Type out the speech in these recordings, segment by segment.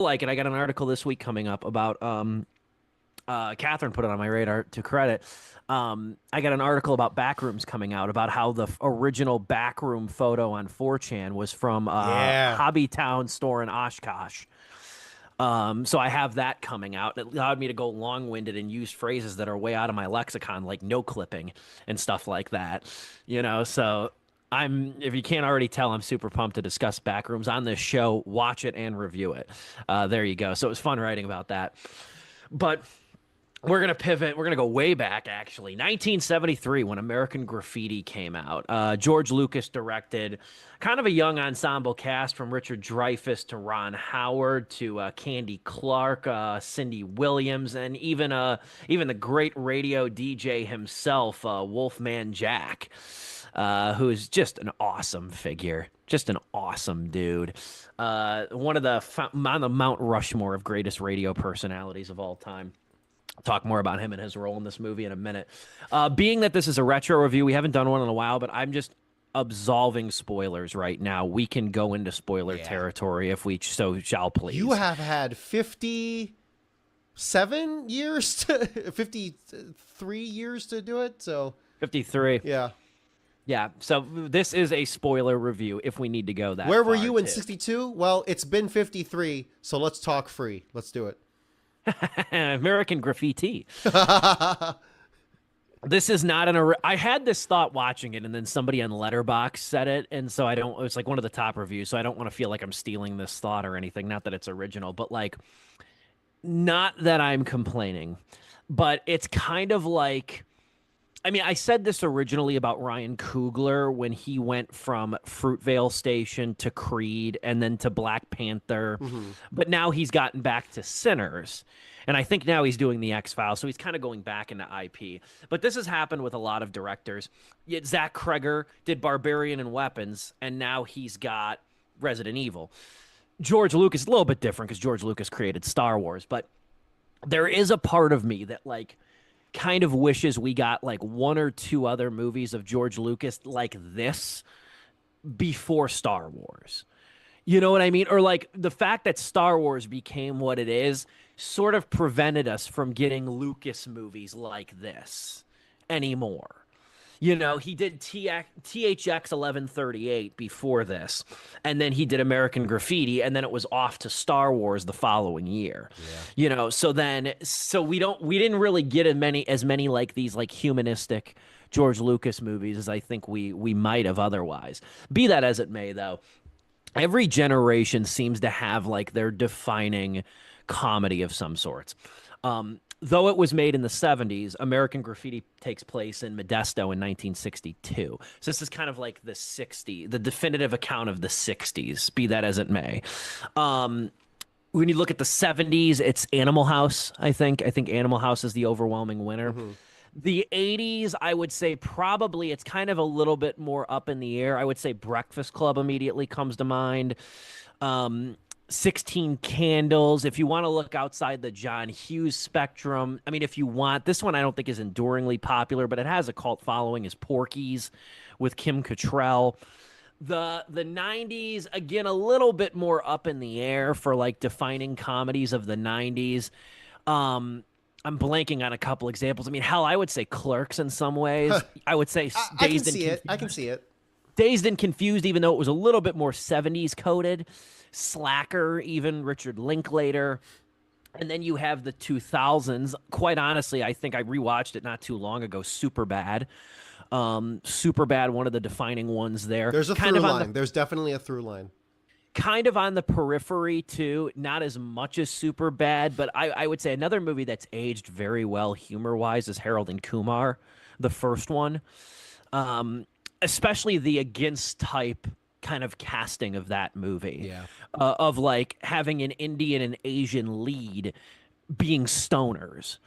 like it. I got an article this week coming up about Catherine put it on my radar to credit. I got an article about backrooms coming out about how the original backroom photo on 4chan was from Yeah. Hobbytown store in Oshkosh. So I have that coming out. It allowed me to go long-winded and use phrases that are way out of my lexicon, like no clipping and stuff like that. So if you can't already tell, I'm super pumped to discuss Backrooms on this show, watch it and review it. There you go. So it was fun writing about that. But we're going to pivot. We're going to go way back, actually. 1973, when American Graffiti came out. George Lucas directed kind of a young ensemble cast from Richard Dreyfuss to Ron Howard to Candy Clark, Cindy Williams, and even the great radio DJ himself, Wolfman Jack, who is just an awesome figure. Just an awesome dude. One of on the Mount Rushmore of greatest radio personalities of all time. Talk more about him and his role in this movie in a minute. Being that this is a retro review, we haven't done one in a while, but I'm just absolving spoilers right now. We can go into spoiler territory if we so shall please. You have had 57 years, 53 years to do it, so 53. yeah. Yeah, so this is a spoiler review if we need to go that Where were far, you in too. 62? Well, it's been 53, so let's talk free. Let's do it. American Graffiti. This is not I had this thought watching it, and then somebody on Letterboxd said it, and so it's like one of the top reviews, so I don't want to feel like I'm stealing this thought or anything. Not that it's original, but like, not that I'm complaining, but it's kind of like, I mean, I said this originally about Ryan Coogler when he went from Fruitvale Station to Creed and then to Black Panther, but now he's gotten back to Sinners. And I think now he's doing the X-Files, so he's kind of going back into IP. But this has happened with a lot of directors. Yet Zach Kreger did Barbarian and Weapons, and now he's got Resident Evil. George Lucas is a little bit different because George Lucas created Star Wars, but there is a part of me that, like, kind of wishes we got like one or two other movies of George Lucas like this before Star Wars. You know what I mean? Or like the fact that Star Wars became what it is sort of prevented us from getting Lucas movies like this anymore. He did THX 1138 before this, and then he did American Graffiti, and then it was off to Star Wars the following year. Yeah. So we didn't really get as many like these like humanistic George Lucas movies as I think we might have otherwise. Be that as it may, though, every generation seems to have like their defining comedy of some sorts. Though it was made in the 70s, American Graffiti takes place in Modesto in 1962. So this is kind of like the definitive account of the 60s, be that as it may. When you look at the 70s, it's Animal House, I think. I think Animal House is the overwhelming winner. The 80s, I would say probably it's kind of a little bit more up in the air. I would say Breakfast Club immediately comes to mind. 16 Candles. If you want to look outside the John Hughes spectrum, I mean, if you want, this one I don't think is enduringly popular, but it has a cult following, is Porky's with Kim Cattrall. The 90s, again, a little bit more up in the air for like defining comedies of the 90s. I'm blanking on a couple examples. I mean, hell, I would say Clerks in some ways. I would say I can see it. I can see it. Dazed and Confused, even though it was a little bit more 70s coded. Slacker, even Richard Linklater. And then you have the 2000s. Quite honestly, I think I rewatched it not too long ago. Superbad. Superbad, one of the defining ones there. There's a through line. There's definitely a through line. Kind of on the periphery, too. Not as much as Superbad, but I would say another movie that's aged very well humor-wise is Harold and Kumar, the first one. Especially the against type kind of casting of that movie. Yeah. Of like having an Indian and Asian lead being stoners.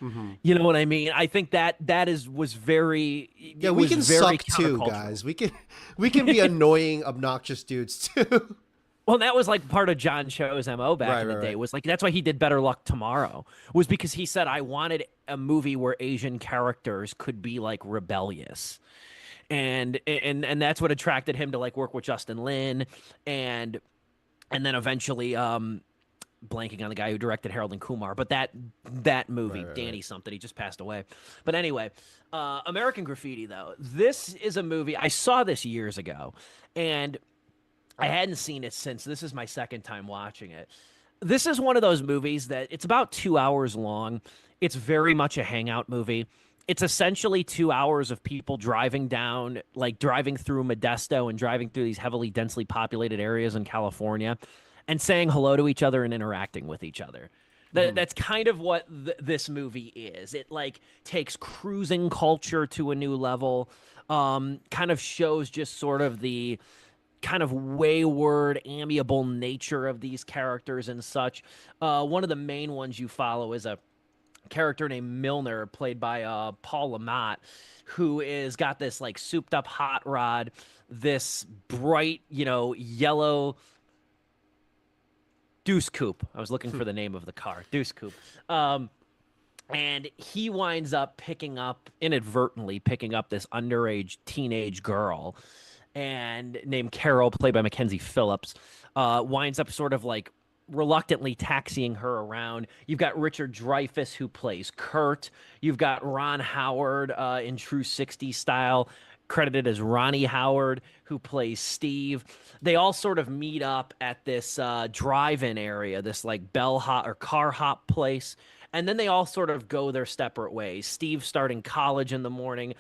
You know what I mean? I think was very we can suck too, guys. We can be annoying, obnoxious dudes too. Well, that was like part of John Cho's MO back in the day. Was like, that's why he did Better Luck Tomorrow, was because he said, I wanted a movie where Asian characters could be like rebellious. And that's what attracted him to like work with Justin Lin and then eventually blanking on the guy who directed Harold and Kumar, but that movie, Danny something, he just passed away. But anyway, American Graffiti though, this is a movie I saw this years ago, and I hadn't seen it since. This is my second time watching it. This is one of those movies that it's about 2 hours long. It's very much a hangout movie. It's essentially 2 hours of people driving down, like driving through Modesto and driving through these heavily densely populated areas in California and saying hello to each other and interacting with each other. That's kind of what this movie is. It like takes cruising culture to a new level, kind of shows just sort of the kind of wayward, amiable nature of these characters and such. One of the main ones you follow is a character named Milner, played by Paul Lamont, who is got this like souped up hot rod, this bright, yellow Deuce Coupe. I was looking for the name of the car, Deuce Coupe. And he winds up inadvertently picking up this underage teenage girl, and named Carol, played by Mackenzie Phillips, winds up sort of like reluctantly taxiing her around. You've got Richard Dreyfuss, who plays Kurt. You've got Ron Howard in true 60s style, credited as Ronnie Howard, who plays Steve. They all sort of meet up at this drive-in area, this like bell hop or car hop place. And then they all sort of go their separate ways. Steve starting college in the morning.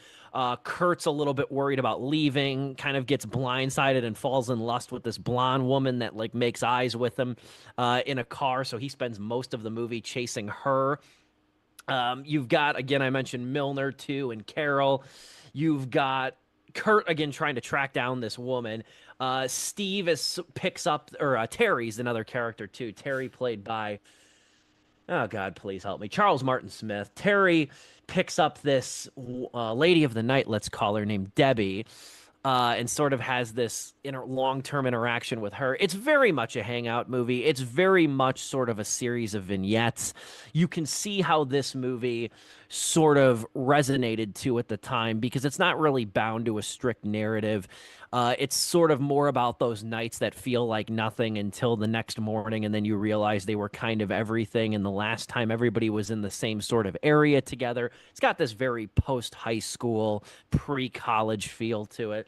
Kurt's a little bit worried about leaving, kind of gets blindsided and falls in lust with this blonde woman that like makes eyes with him in a car. So he spends most of the movie chasing her. You've got, again, I mentioned Milner too, and Carol. You've got Kurt again trying to track down this woman. Steve picks up, or Terry's another character too. Terry played by, oh God, please help me, Charles Martin Smith. Terry picks up this lady of the night, let's call her, named Debbie, and sort of has this long-term interaction with her. It's very much a hangout movie. It's very much sort of a series of vignettes. You can see how this movie sort of resonated to at the time, because it's not really bound to a strict narrative. It's sort of more about those nights that feel like nothing until the next morning, and then you realize they were kind of everything, and the last time everybody was in the same sort of area together. It's got this very post-high school, pre-college feel to it.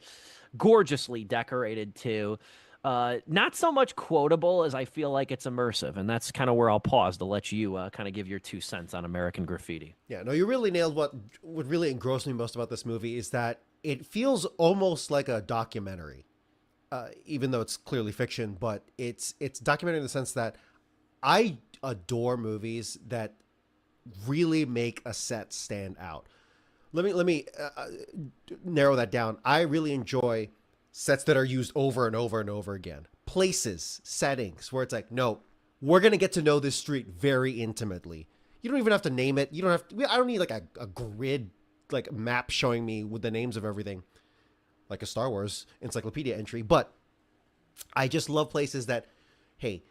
Gorgeously decorated, too. Not so much quotable as I feel like it's immersive, and that's kind of where I'll pause to let you kind of give your 2 cents on American Graffiti. Yeah, no, you really nailed what really engrossed me most about this movie is that it feels almost like a documentary, even though it's clearly fiction. But it's documentary in the sense that I adore movies that really make a set stand out. Let me narrow that down. I really enjoy sets that are used over and over and over again. Places, settings where it's like, no, we're gonna get to know this street very intimately. You don't even have to name it. You don't have to. I don't need like a grid, like map showing me with the names of everything, like a Star Wars encyclopedia entry. But I just love places that, hey,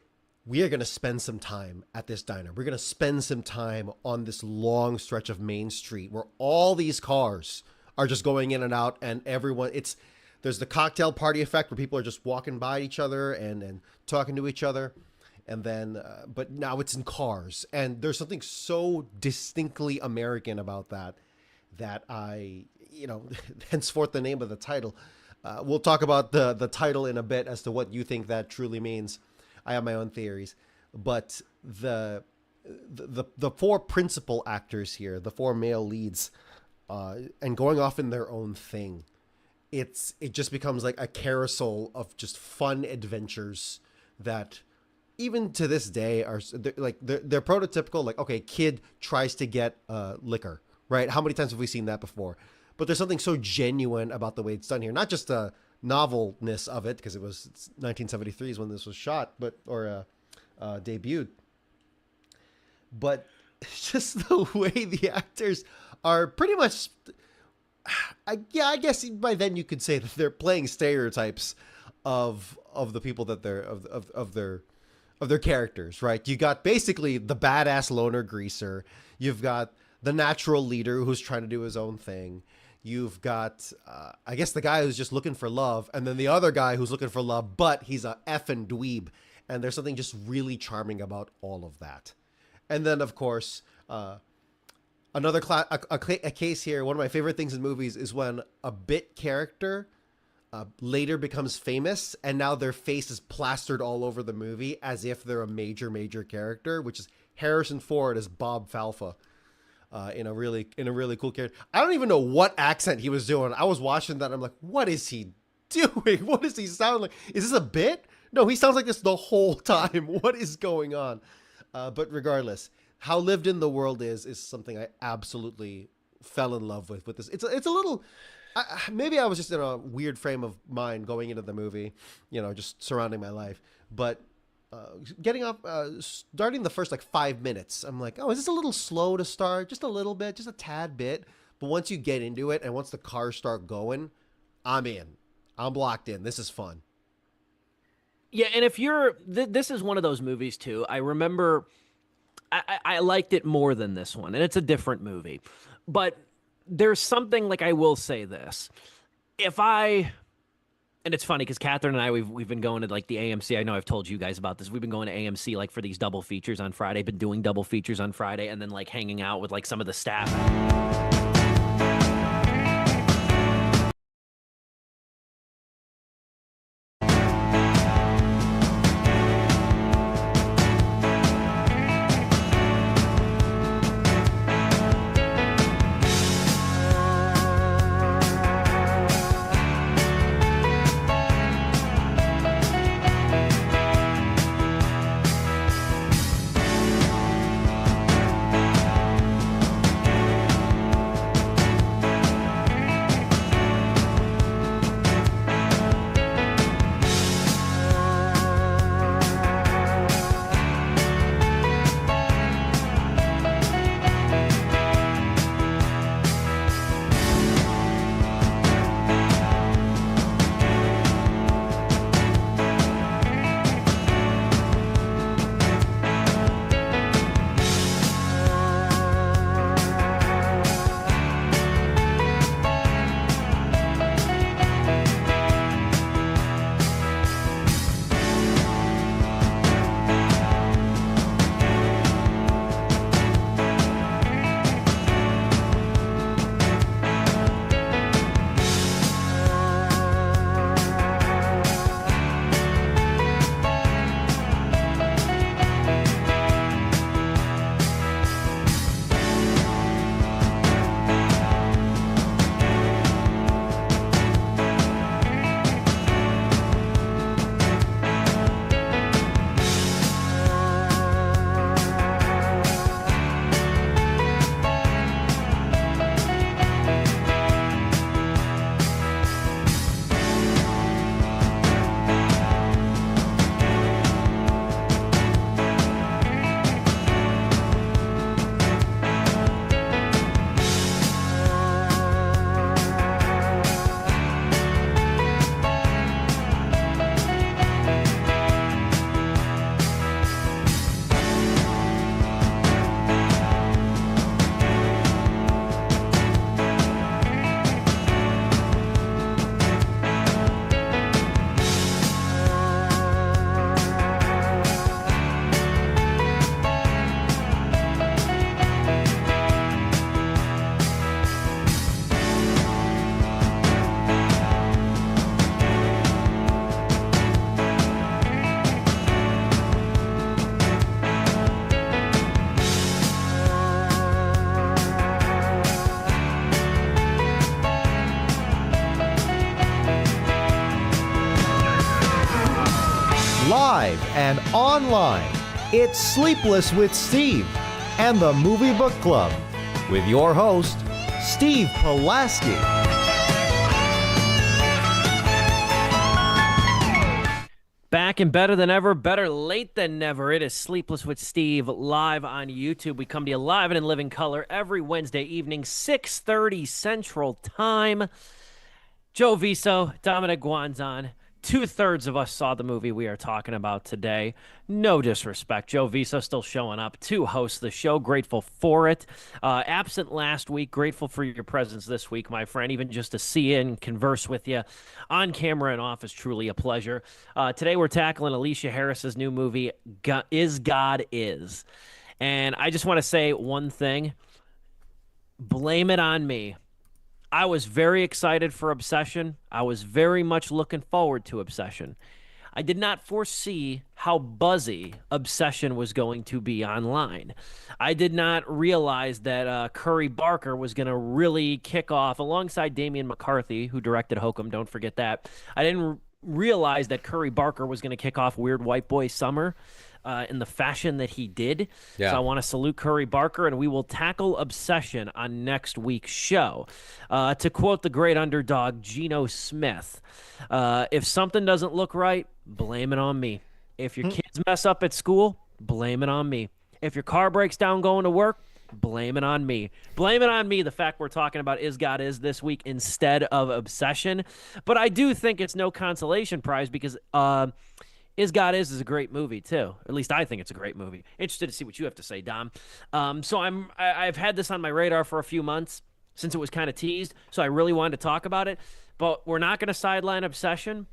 we are going to spend some time at this diner. We're going to spend some time on this long stretch of Main Street where all these cars are just going in and out, and there's the cocktail party effect where people are just walking by each other and talking to each other. And then, but now it's in cars, and there's something so distinctly American about that I, henceforth the name of the title. We'll talk about the title in a bit as to what you think that truly means. I have my own theories, but the 4 principal actors here, the 4 male leads, and going off in their own thing, it just becomes like a carousel of just fun adventures that even to this day they're prototypical. Like, okay, kid tries to get liquor, right? How many times have we seen that before? But there's something so genuine about the way it's done here. Not just the novelness of it, because it's 1973 is when this was shot, debuted. But just the way the actors are pretty much, I guess by then you could say that they're playing stereotypes of the people that they're of their characters, right? You got basically the badass loner greaser. You've got the natural leader who's trying to do his own thing. You've got, I guess, the guy who's just looking for love, and then the other guy who's looking for love, but he's a effing dweeb. And there's something just really charming about all of that. And then, of course, another a case here. One of my favorite things in movies is when a bit character later becomes famous, and now their face is plastered all over the movie as if they're a major character, which is Harrison Ford as Bob Falfa. In a really cool character. I don't even know what accent he was doing. I was watching that and I'm like, what is he doing? What does he sound like? Is this a bit? No, he sounds like this the whole time. What is going on? But regardless, how lived in the world is something I absolutely fell in love with this. It's a little. Maybe I was just in a weird frame of mind going into the movie, just surrounding my life. But getting up, starting the first like 5 minutes, I'm like, oh, is this a little slow to start? Just a little bit, just a tad bit. But once you get into it and once the cars start going, I'm in. I'm locked in. This is fun. Yeah, and if you're, this is one of those movies too. I remember I liked it more than this one, and it's a different movie. But there's something like I will say this. If I And it's funny because Catherine and I we've been going to like the AMC. I know I've told you guys about this. We've been going to AMC like for these double features on Friday. Been doing double features on Friday, and then like hanging out with like some of the staff. Live and online, it's Sleepless with Steve and the Movie Book Club with your host, Steve Pulaski. Back and better than ever, better late than never. It is Sleepless with Steve live on YouTube. We come to you live and in living color every Wednesday evening, 6:30 Central Time. Joe Viso, Dominic Guanzon, 2/3 of us saw the movie we are talking about today. No disrespect. Joe Viso still showing up to host the show. Grateful for it. Absent last week. Grateful for your presence this week, my friend. Even just to see you and converse with you on camera and off is truly a pleasure. Today we're tackling Alicia Harris's new movie, Is God Is. And I just want to say one thing. Blame it on me. I was very excited for Obsession. I was very much looking forward to Obsession. I did not foresee how buzzy Obsession was going to be online. I did not realize that Curry Barker was going to really kick off alongside Damian McCarthy, who directed Hokum. Don't forget that. I didn't realize that Curry Barker was going to kick off Weird White Boy Summer in the fashion that he did. Yeah. So I want to salute Curry Barker, and we will tackle Obsession on next week's show. To quote the great underdog, Geno Smith, if something doesn't look right, blame it on me. If your kids mess up at school, blame it on me. If your car breaks down going to work, blame it on me. Blame it on me, the fact we're talking about Is God Is this week instead of Obsession. But I do think it's no consolation prize because Is God Is a great movie too. At least I think it's a great movie. Interested to see what you have to say, Dom. So I've had this on my radar for a few months since it was kind of teased. So I really wanted to talk about it. But we're not going to sideline Obsession.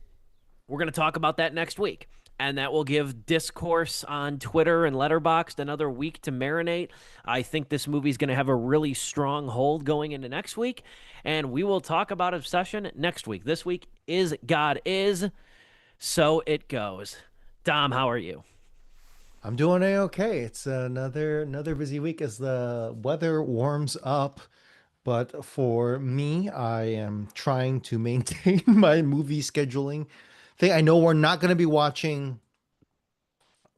We're going to talk about that next week. And that will give discourse on Twitter and Letterboxd another week to marinate. I think this movie is going to have a really strong hold going into next week. And we will talk about Obsession next week. This week, Is God Is. So it goes. Dom, how are you? I'm doing okay. It's another busy week as the weather warms up. But for me, I am trying to maintain my movie scheduling thing. I know we're not going to be watching.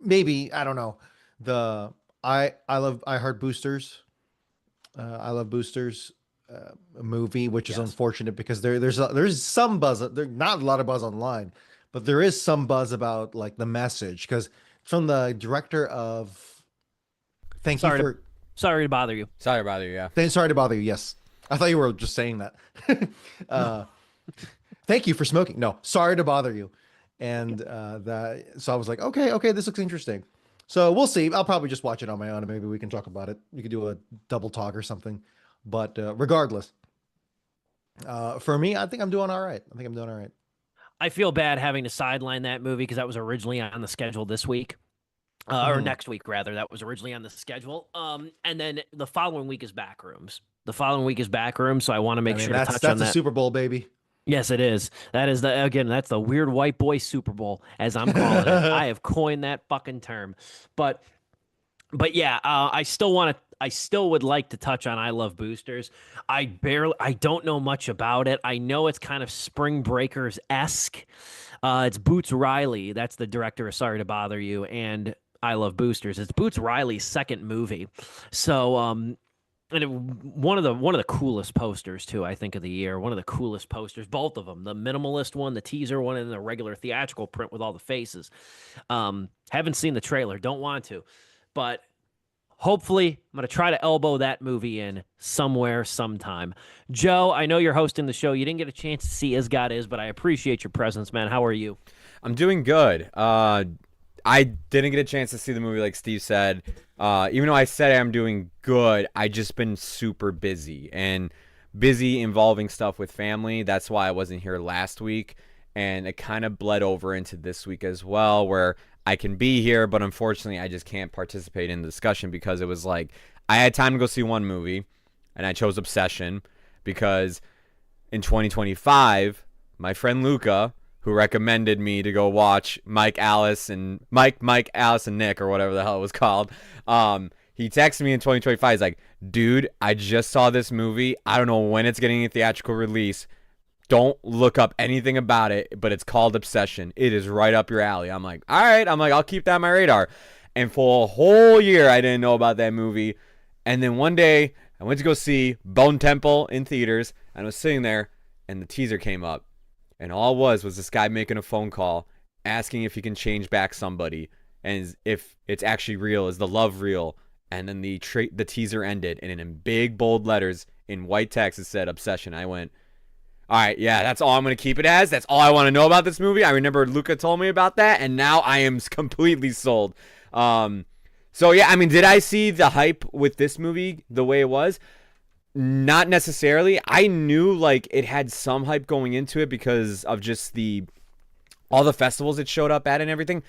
Maybe I don't know. I Heart Boosters. I Love Boosters movie, which is unfortunate because there's some buzz. There's not a lot of buzz online. But there is some buzz about like the message because from the director of Sorry to bother you. Sorry to bother you, yeah. Sorry to bother you. Yes. I thought you were just saying that. Thank you for smoking. No, sorry to bother you. And so I was like, okay, this looks interesting. So we'll see. I'll probably just watch it on my own and maybe we can talk about it. We could do a double talk or something. But regardless, for me, I think I'm doing all right. I feel bad having to sideline that movie because that was originally on the schedule this week. Or next week, rather. That was originally on the schedule. And then the following week is Backrooms. So I want to make sure to touch on that. That's a Super Bowl, baby. Yes, it is. That's the Weird White Boy Super Bowl, as I'm calling it. I have coined that fucking term. But yeah, I still would like to touch on I Love Boosters. I don't know much about it. I know it's kind of Spring Breakers-esque. It's Boots Riley. That's the director of Sorry to Bother You and I Love Boosters. It's Boots Riley's second movie. So, one of the coolest posters too, I think, of the year. One of the coolest posters, both of them, the minimalist one, the teaser one, and the regular theatrical print with all the faces. Haven't seen the trailer, don't want to, but hopefully I'm going to try to elbow that movie in somewhere, sometime. Joe, I know you're hosting the show. You didn't get a chance to see As God Is, but I appreciate your presence, man. How are you? I'm doing good. I didn't get a chance to see the movie like Steve said. Even though I said I'm doing good, I just been super busy involving stuff with family. That's why I wasn't here last week. And it kind of bled over into this week as well, where I can be here, but unfortunately I just can't participate in the discussion because it was like I had time to go see one movie and I chose Obsession because in 2025, my friend Luca, who recommended me to go watch Mike, Alice, and Nick, or whatever the hell it was called. He texted me in 2025. He's like, dude, I just saw this movie. I don't know when it's getting a theatrical release. Don't look up anything about it, but it's called Obsession. It is right up your alley. I'm like, all right. I'll keep that on my radar. And for a whole year, I didn't know about that movie. And then one day, I went to go see Bone Temple in theaters, and I was sitting there, and the teaser came up. And all it was this guy making a phone call, asking if he can change back somebody, and if it's actually real, is the love real? And then the teaser ended, and in big bold letters in white text it said Obsession. I went, All right, yeah, that's all I'm going to keep it as. That's all I want to know about this movie. I remember Luca told me about that, and now I am completely sold. So, yeah, I mean, did I see the hype with this movie the way it was? Not necessarily. I knew, like, it had some hype going into it because of just all the festivals it showed up at and everything.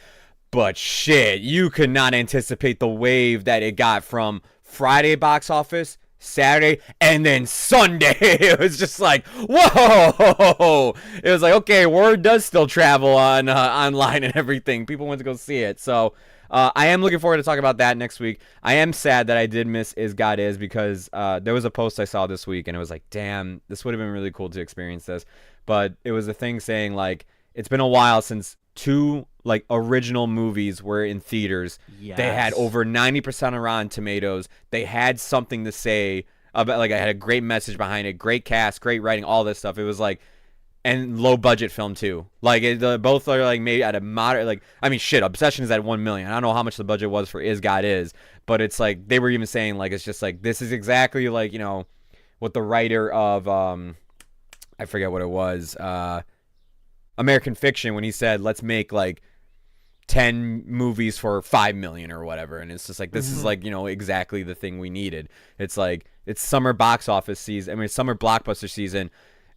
But, shit, you could not anticipate the wave that it got from Friday box office, Saturday, and then Sunday. It was just like, whoa. It was like, okay, word does still travel on online and everything. People went to go see it. So I am looking forward to talk about that next week. I am sad that I did miss Is God Is because there was a post I saw this week and it was like, damn, this would have been really cool to experience this. But it was a thing saying like, it's been a while since 2 like original movies were in theaters. Yes. They had over 90% on Rotten Tomatoes. They had something to say about, like, I had a great message behind it, great cast, great writing, all this stuff. It was like, and low budget film too. Like both are like maybe at a moderate, like, I mean, shit, Obsession is at 1 million. I don't know how much the budget was for Is God Is, but it's like they were even saying like it's just like this is exactly like, you know, what the writer of I forget what it was, American Fiction, when he said let's make like 10 movies for 5 million or whatever, and it's just like this is like, you know, exactly the thing we needed. It's like it's summer box office season, I mean summer blockbuster season,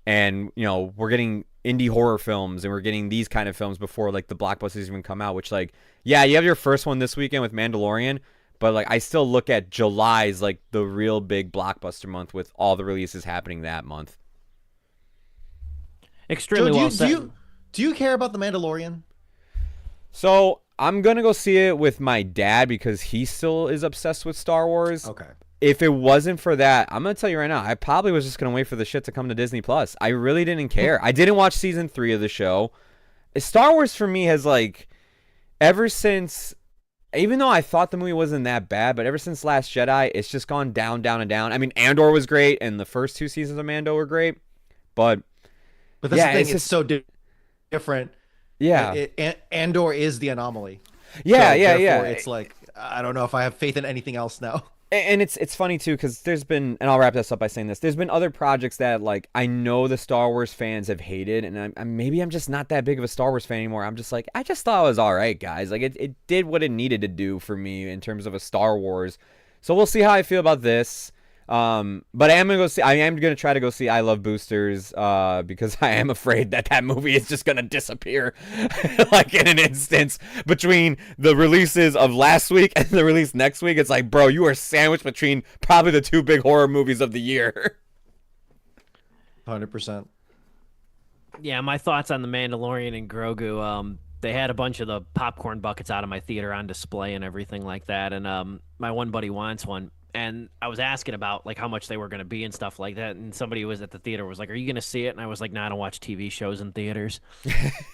and you know we're getting indie horror films and we're getting these kind of films before like the blockbusters even come out, which like, yeah, you have your first one this weekend with Mandalorian, but like I still look at July as like the real big blockbuster month with all the releases happening that month. Extremely well said. Do you care about The Mandalorian? So I'm gonna go see it with my dad because he still is obsessed with Star Wars. Okay. If it wasn't for that, I'm gonna tell you right now, I probably was just gonna wait for the shit to come to Disney Plus. I really didn't care. I didn't watch season 3 of the show. Star Wars for me has like, ever since, even though I thought the movie wasn't that bad, but ever since Last Jedi, it's just gone down, down, and down. I mean, Andor was great, and the first 2 seasons of Mando were great, but that's yeah, the thing. It's so different. Yeah. Andor is the anomaly. Yeah, so yeah. It's like, I don't know if I have faith in anything else now. And it's funny too because there's been, and I'll wrap this up by saying this, there's been other projects that like I know the Star Wars fans have hated, and maybe I'm just not that big of a Star Wars fan anymore. I'm just like, I just thought it was all right, guys. Like it did what it needed to do for me in terms of a Star Wars. So we'll see how I feel about this. But I am gonna try to go see I Love Boosters because I am afraid that movie is just gonna disappear like in an instance between the releases of last week and the release next week. It's like, bro, you are sandwiched between probably the 2 big horror movies of the year. 100%. Yeah, my thoughts on The Mandalorian and Grogu. They had a bunch of the popcorn buckets out of my theater on display and everything like that, and my one buddy wants one. And I was asking about like how much they were going to be and stuff like that. And somebody who was at the theater was like, "Are you going to see it?" And I was like, "No, I don't watch TV shows in theaters."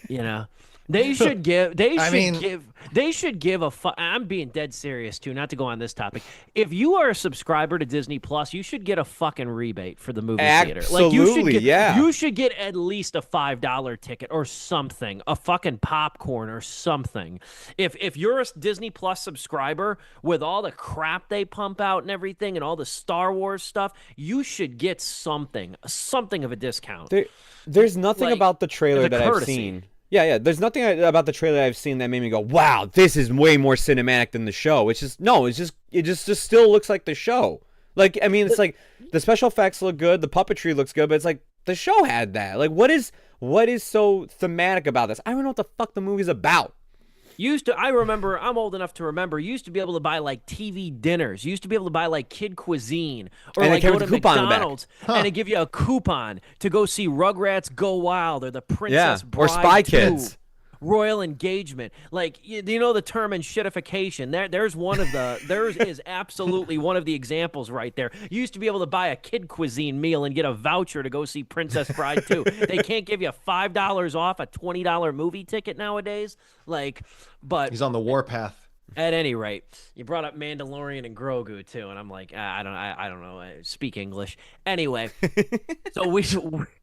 You know, they should give. They should give a. I'm being dead serious too. Not to go on this topic. If you are a subscriber to Disney Plus, you should get a fucking rebate for the movie theater. Like you should get at least a $5 ticket or something, a fucking popcorn or something. If you're a Disney Plus subscriber with all the crap they pump out and everything and all the Star Wars stuff, you should get something of a discount. There's nothing about the trailer that I've seen. Yeah. There's nothing about the trailer I've seen that made me go, "Wow, this is way more cinematic than the show." It just still looks like the show. Like, I mean, it's like the special effects look good, the puppetry looks good, but it's like the show had that. Like, what is so thematic about this? I don't know what the fuck the movie's about. I remember, I'm old enough to remember, used to be able to buy like TV dinners. You used to be able to buy like kid cuisine or and like go to McDonald's and they give you a coupon to go see Rugrats Go Wild or The Princess Bride or Spy 2. Kids. Royal Engagement, like you know the term in shitification. There is absolutely one of the examples right there. You used to be able to buy a kid cuisine meal and get a voucher to go see Princess Bride 2. They can't give you $5 off a $20 movie ticket nowadays. Like, but he's on the warpath. At any rate, you brought up Mandalorian and Grogu too, and I'm like, I don't know, I speak English. Anyway, so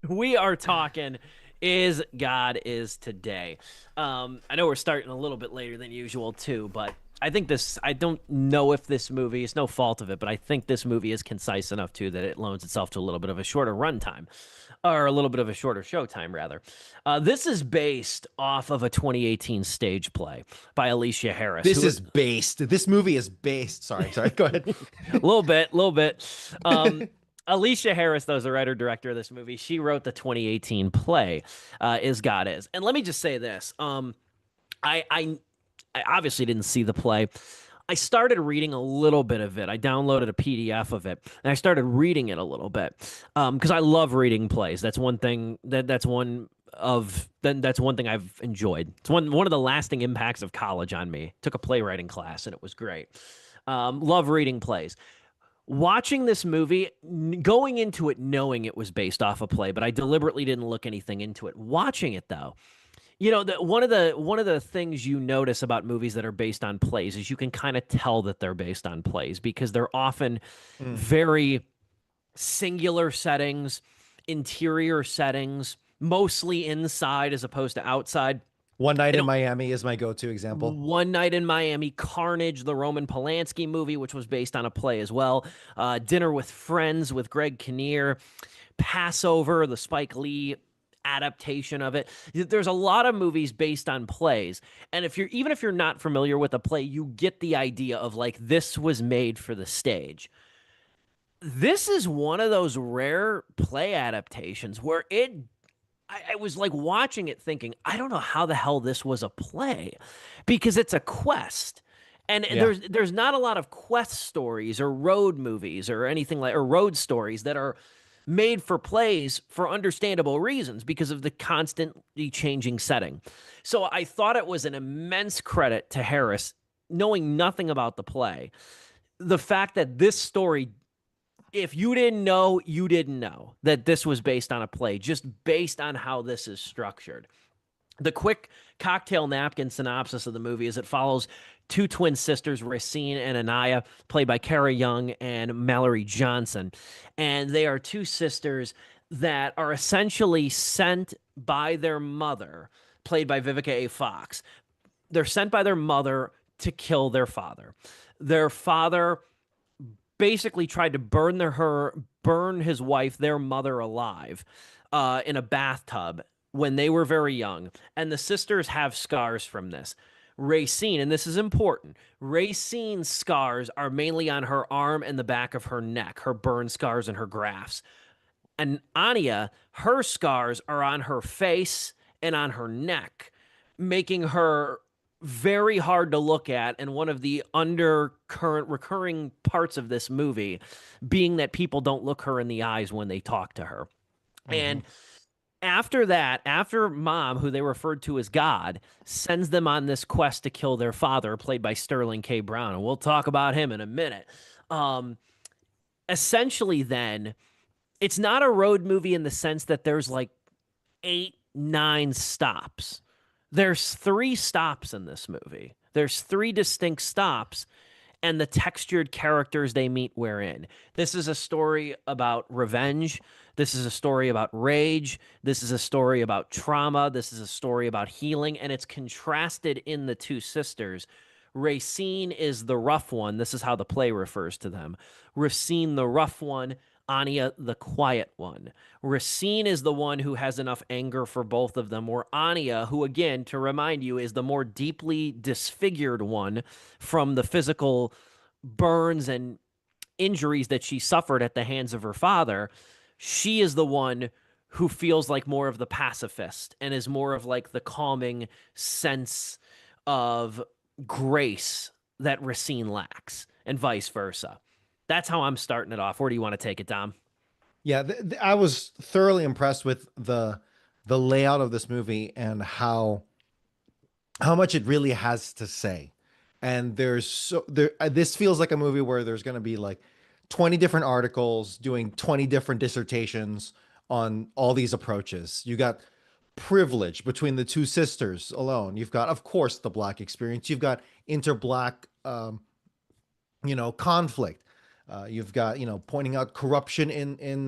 we are talking. Is God Is Today. I know we're starting a little bit later than usual too, but I don't know if this movie, it's no fault of it, but I think this movie is concise enough too that it loans itself to a little bit of a shorter runtime. or a little bit of a shorter showtime, rather. This is based off of a 2018 stage play by Alicia Harris. This movie is based. Sorry. Go ahead. A little bit. Alicia Harris, though, is the writer director of this movie. She wrote the 2018 play, Is God Is. And let me just say this. I obviously didn't see the play. I started reading a little bit of it. I downloaded a PDF of it, and I started reading it a little bit because I love reading plays. That's one thing that's one thing I've enjoyed. It's one of the lasting impacts of college on me. Took a playwriting class, and it was great. Love reading plays. Watching this movie, going into it knowing it was based off a play, but I deliberately didn't look anything into it. Watching it though, one of the things you notice about movies that are based on plays is you can kind of tell that they're based on plays because they're often very singular settings, interior settings, mostly inside as opposed to outside. One Night in Miami is my go-to example. One Night in Miami, Carnage, the Roman Polanski movie, which was based on a play as well. Dinner with Friends with Greg Kinnear. Passover, the Spike Lee adaptation of it. There's a lot of movies based on plays. And even if you're not familiar with a play, you get the idea of like, this was made for the stage. This is one of those rare play adaptations where I was like watching it thinking, I don't know how the hell this was a play because it's a quest. And there's not a lot of quest stories or road movies or anything like, or road stories that are made for plays for understandable reasons because of the constantly changing setting. So I thought it was an immense credit to Harris, knowing nothing about the play. The fact that this story, if you didn't know, you didn't know that this was based on a play, just based on how this is structured. The quick cocktail napkin synopsis of the movie is it follows two twin sisters, Racine and Anaya, played by Kara Young and Mallory Johnson. And they are two sisters that are essentially sent by their mother, played by Vivica A. Fox. They're sent by their mother to kill their father. Their father basically tried to burn his wife, their mother, alive in a bathtub when they were very young. And the sisters have scars from this. Racine, and this is important, Racine's scars are mainly on her arm and the back of her neck, her burn scars and her grafts. And Anya, her scars are on her face and on her neck, making her very hard to look at. And one of the undercurrent recurring parts of this movie being that people don't look her in the eyes when they talk to her. Mm-hmm. And after that, after Mom, who they referred to as God, sends them on this quest to kill their father, played by Sterling K. Brown, and we'll talk about him in a minute. Essentially, then, it's not a road movie in the sense that there's like 8, 9 stops. There's 3 stops in this movie. There's 3 distinct stops, and the textured characters they meet wherein. This is a story about revenge. This is a story about rage. This is a story about trauma. This is a story about healing, and it's contrasted in the two sisters. Racine is the rough one. This is how the play refers to them. Racine, the rough one. Anya, the quiet one. Racine is the one who has enough anger for both of them, or Anya, who, again, to remind you, is the more deeply disfigured one from the physical burns and injuries that she suffered at the hands of her father. She is the one who feels like more of the pacifist and is more of like the calming sense of grace that Racine lacks, and vice versa. That's how I'm starting it off. Where do you want to take it, Dom? Yeah, I was thoroughly impressed with the layout of this movie and how much it really has to say. And this feels like a movie where there's going to be like 20 different articles doing 20 different dissertations on all these approaches. You got privilege between the two sisters alone. You've got, of course, the Black experience. You've got inter-Black, conflict. You've got, pointing out corruption in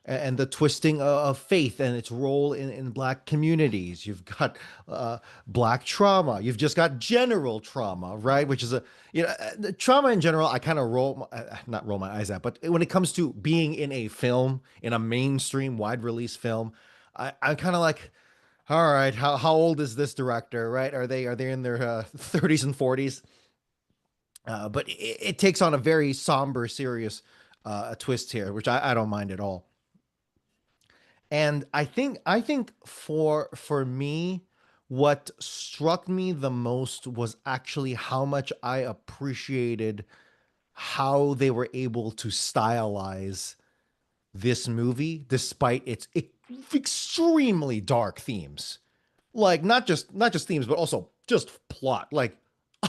and the twisting of faith and its role in black communities. You've got black trauma. You've just got general trauma, right? Which is the trauma in general. I kind of not roll my eyes at, but when it comes to being in a film, in a mainstream wide release film, I'm kind of like, all right, how old is this director, right? Are they in their 30s and 40s? But it takes on a very somber, serious twist here, which I don't mind at all. And I think for me, what struck me the most was actually how much I appreciated how they were able to stylize this movie despite its extremely dark themes. Like not just themes, but also just plot. Like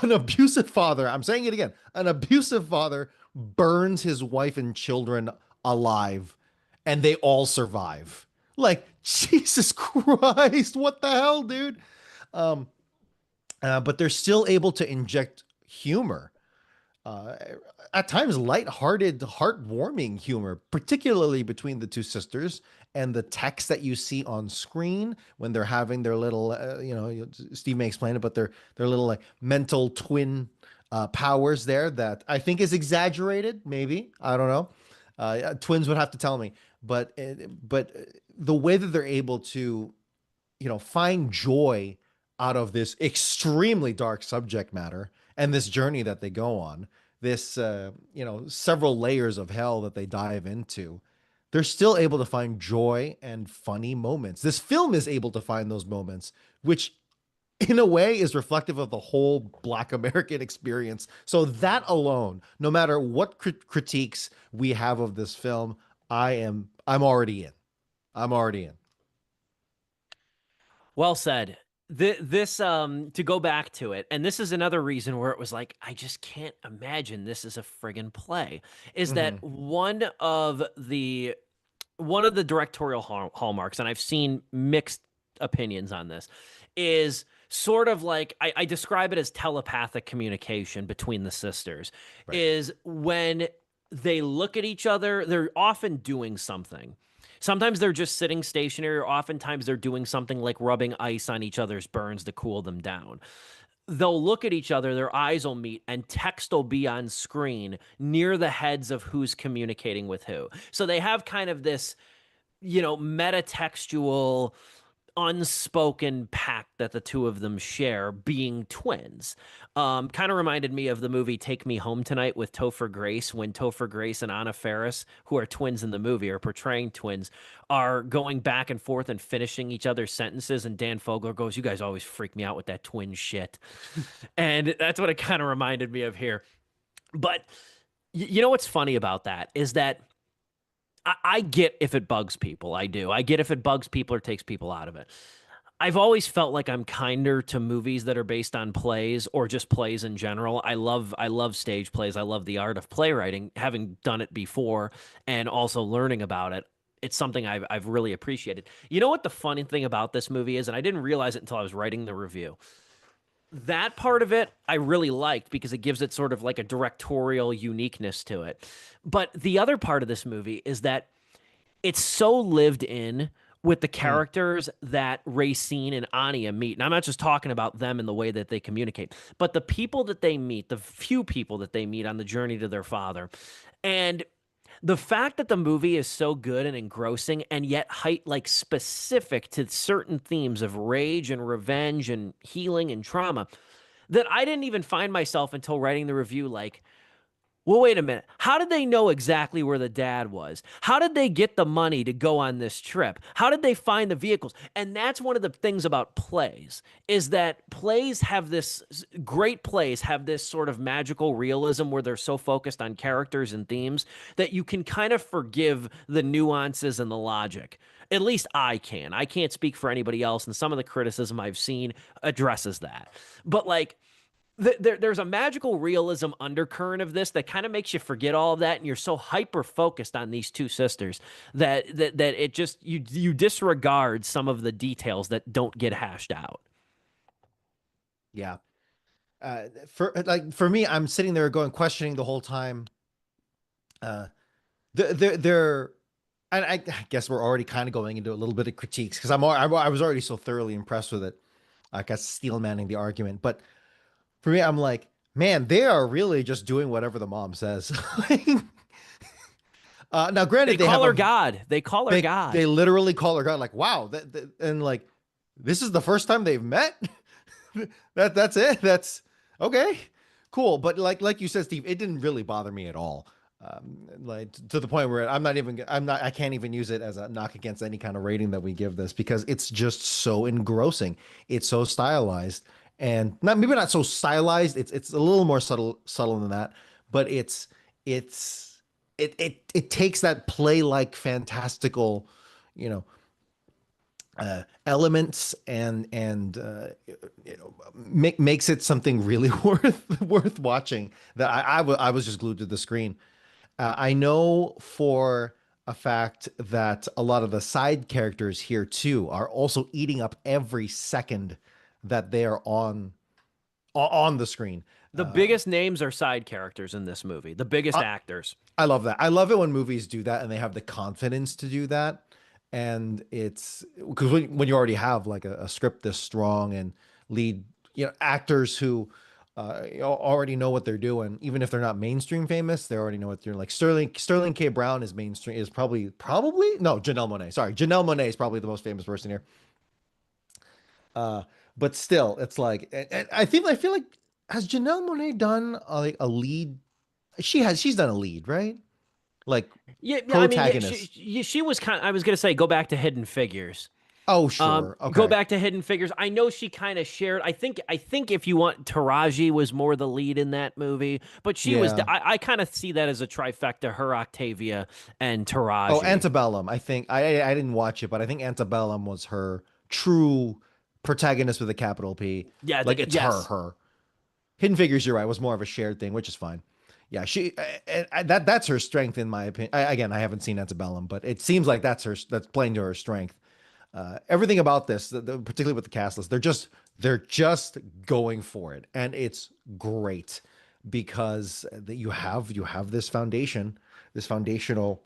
an abusive father, I'm saying it again, an abusive father burns his wife and children alive and they all survive. Like, Jesus Christ, what the hell, dude? Um, but they're still able to inject humor, uh, at times lighthearted, heartwarming humor, particularly between the two sisters and the text that you see on screen when they're having their little, Steve may explain it, but their little like mental twin powers there that I think is exaggerated. Maybe I don't know. Twins would have to tell me, but the way that they're able to find joy out of this extremely dark subject matter and this journey that they go on, this, several layers of hell that they dive into, they're still able to find joy and funny moments. This film is able to find those moments, which in a way is reflective of the whole Black American experience. So that alone, no matter what critiques we have of this film, I'm already in. I'm already in. Well said. This to go back to it, and this is another reason where it was like, I just can't imagine this is a friggin' play. Is that Hmm. one of the directorial hallmarks, and I've seen mixed opinions on this, is sort of like I describe it as telepathic communication between the sisters. Right. Is when they look at each other, they're often doing something. Sometimes they're just sitting stationary, or oftentimes they're doing something like rubbing ice on each other's burns to cool them down. They'll look at each other, their eyes will meet, and text will be on screen near the heads of who's communicating with who. So they have kind of this, metatextual, unspoken pact that the two of them share, being twins. Kind of reminded me of the movie Take Me Home Tonight with Topher Grace, when Topher Grace and Anna Faris, who are twins in the movie, are portraying twins, are going back and forth and finishing each other's sentences. And Dan Fogler goes, "You guys always freak me out with that twin shit." And that's what it kind of reminded me of here. But you know what's funny about that is that I get if it bugs people. I do. I get if it bugs people or takes people out of it. I've always felt like I'm kinder to movies that are based on plays or just plays in general. I love stage plays. I love the art of playwriting, having done it before and also learning about it. It's something I've really appreciated. You know what the funny thing about this movie is, and I didn't realize it until I was writing the review. That part of it I really liked because it gives it sort of like a directorial uniqueness to it. But the other part of this movie is that it's so lived in with the Mm. characters that Racine and Anya meet. And I'm not just talking about them in the way that they communicate, but the people that they meet, the few people that they meet on the journey to their father. And the fact that the movie is so good and engrossing and yet like specific to certain themes of rage and revenge and healing and trauma, that I didn't even find myself until writing the review like, well, wait a minute. How did they know exactly where the dad was? How did they get the money to go on this trip? How did they find the vehicles? And that's one of the things about plays, is that great plays have this sort of magical realism where they're so focused on characters and themes that you can kind of forgive the nuances and the logic. At least I can. I can't speak for anybody else, and some of the criticism I've seen addresses that. But like, there's a magical realism undercurrent of this that kind of makes you forget all of that, and you're so hyper focused on these two sisters that it just you disregard some of the details that don't get hashed out. Yeah. For me, I'm sitting there going questioning the whole time. Uh, they're and I guess we're already kind of going into a little bit of critiques because I was already so thoroughly impressed with it. I guess steel manning the argument, but for me, I'm like, man, they are really just doing whatever the mom says. Now, They granted, they call have her a God. They call her they God. literally call her God. Like, wow, and like, this is the first time they've met. That's it. That's okay, cool. But like you said, Steve, it didn't really bother me at all. Like to the point where I can't even use it as a knock against any kind of rating that we give this because it's just so engrossing. It's so stylized and maybe not so stylized. It's a little more subtle than that, but it takes that play like fantastical, you know, elements and makes it something really worth watching. That I was just glued to the screen. I know for a fact that a lot of the side characters here too are also eating up every second that they are on the screen. The biggest names are side characters in this movie. The biggest I, actors. I love that. I love it when movies do that and they have the confidence to do that. And it's because when you already have like a script this strong and lead, actors who already know what they're doing, even if they're not mainstream famous, they already know what they're doing. Like Sterling K. Brown is mainstream, is probably no, Janelle Monáe. Sorry, Janelle Monáe is probably the most famous person here. But still, it's like, and I feel like has Janelle Monáe done like a lead? She's done a lead, right? Like Yeah, I mean, yeah, protagonist. she was kind. I was gonna say go back to Hidden Figures. Oh, sure. Go Okay. back to Hidden Figures. I know she kind of shared. I think if you want, Taraji was more the lead in that movie, but she was. Yeah. I kind of see that as a trifecta: her, Octavia, and Oh, Taraji. Antebellum. I think I didn't watch it, but I think Antebellum was her true protagonist with a capital P. Yeah, Like it's her, yes. her. Hidden Figures, you're right, was more of a shared thing, which is fine. Yeah, that's her strength in my opinion. Again, I haven't seen Antebellum, but it seems like that's playing to her strength. Everything about this, particularly with the cast list, they're just going for it, and it's great because you have this foundation, this foundational,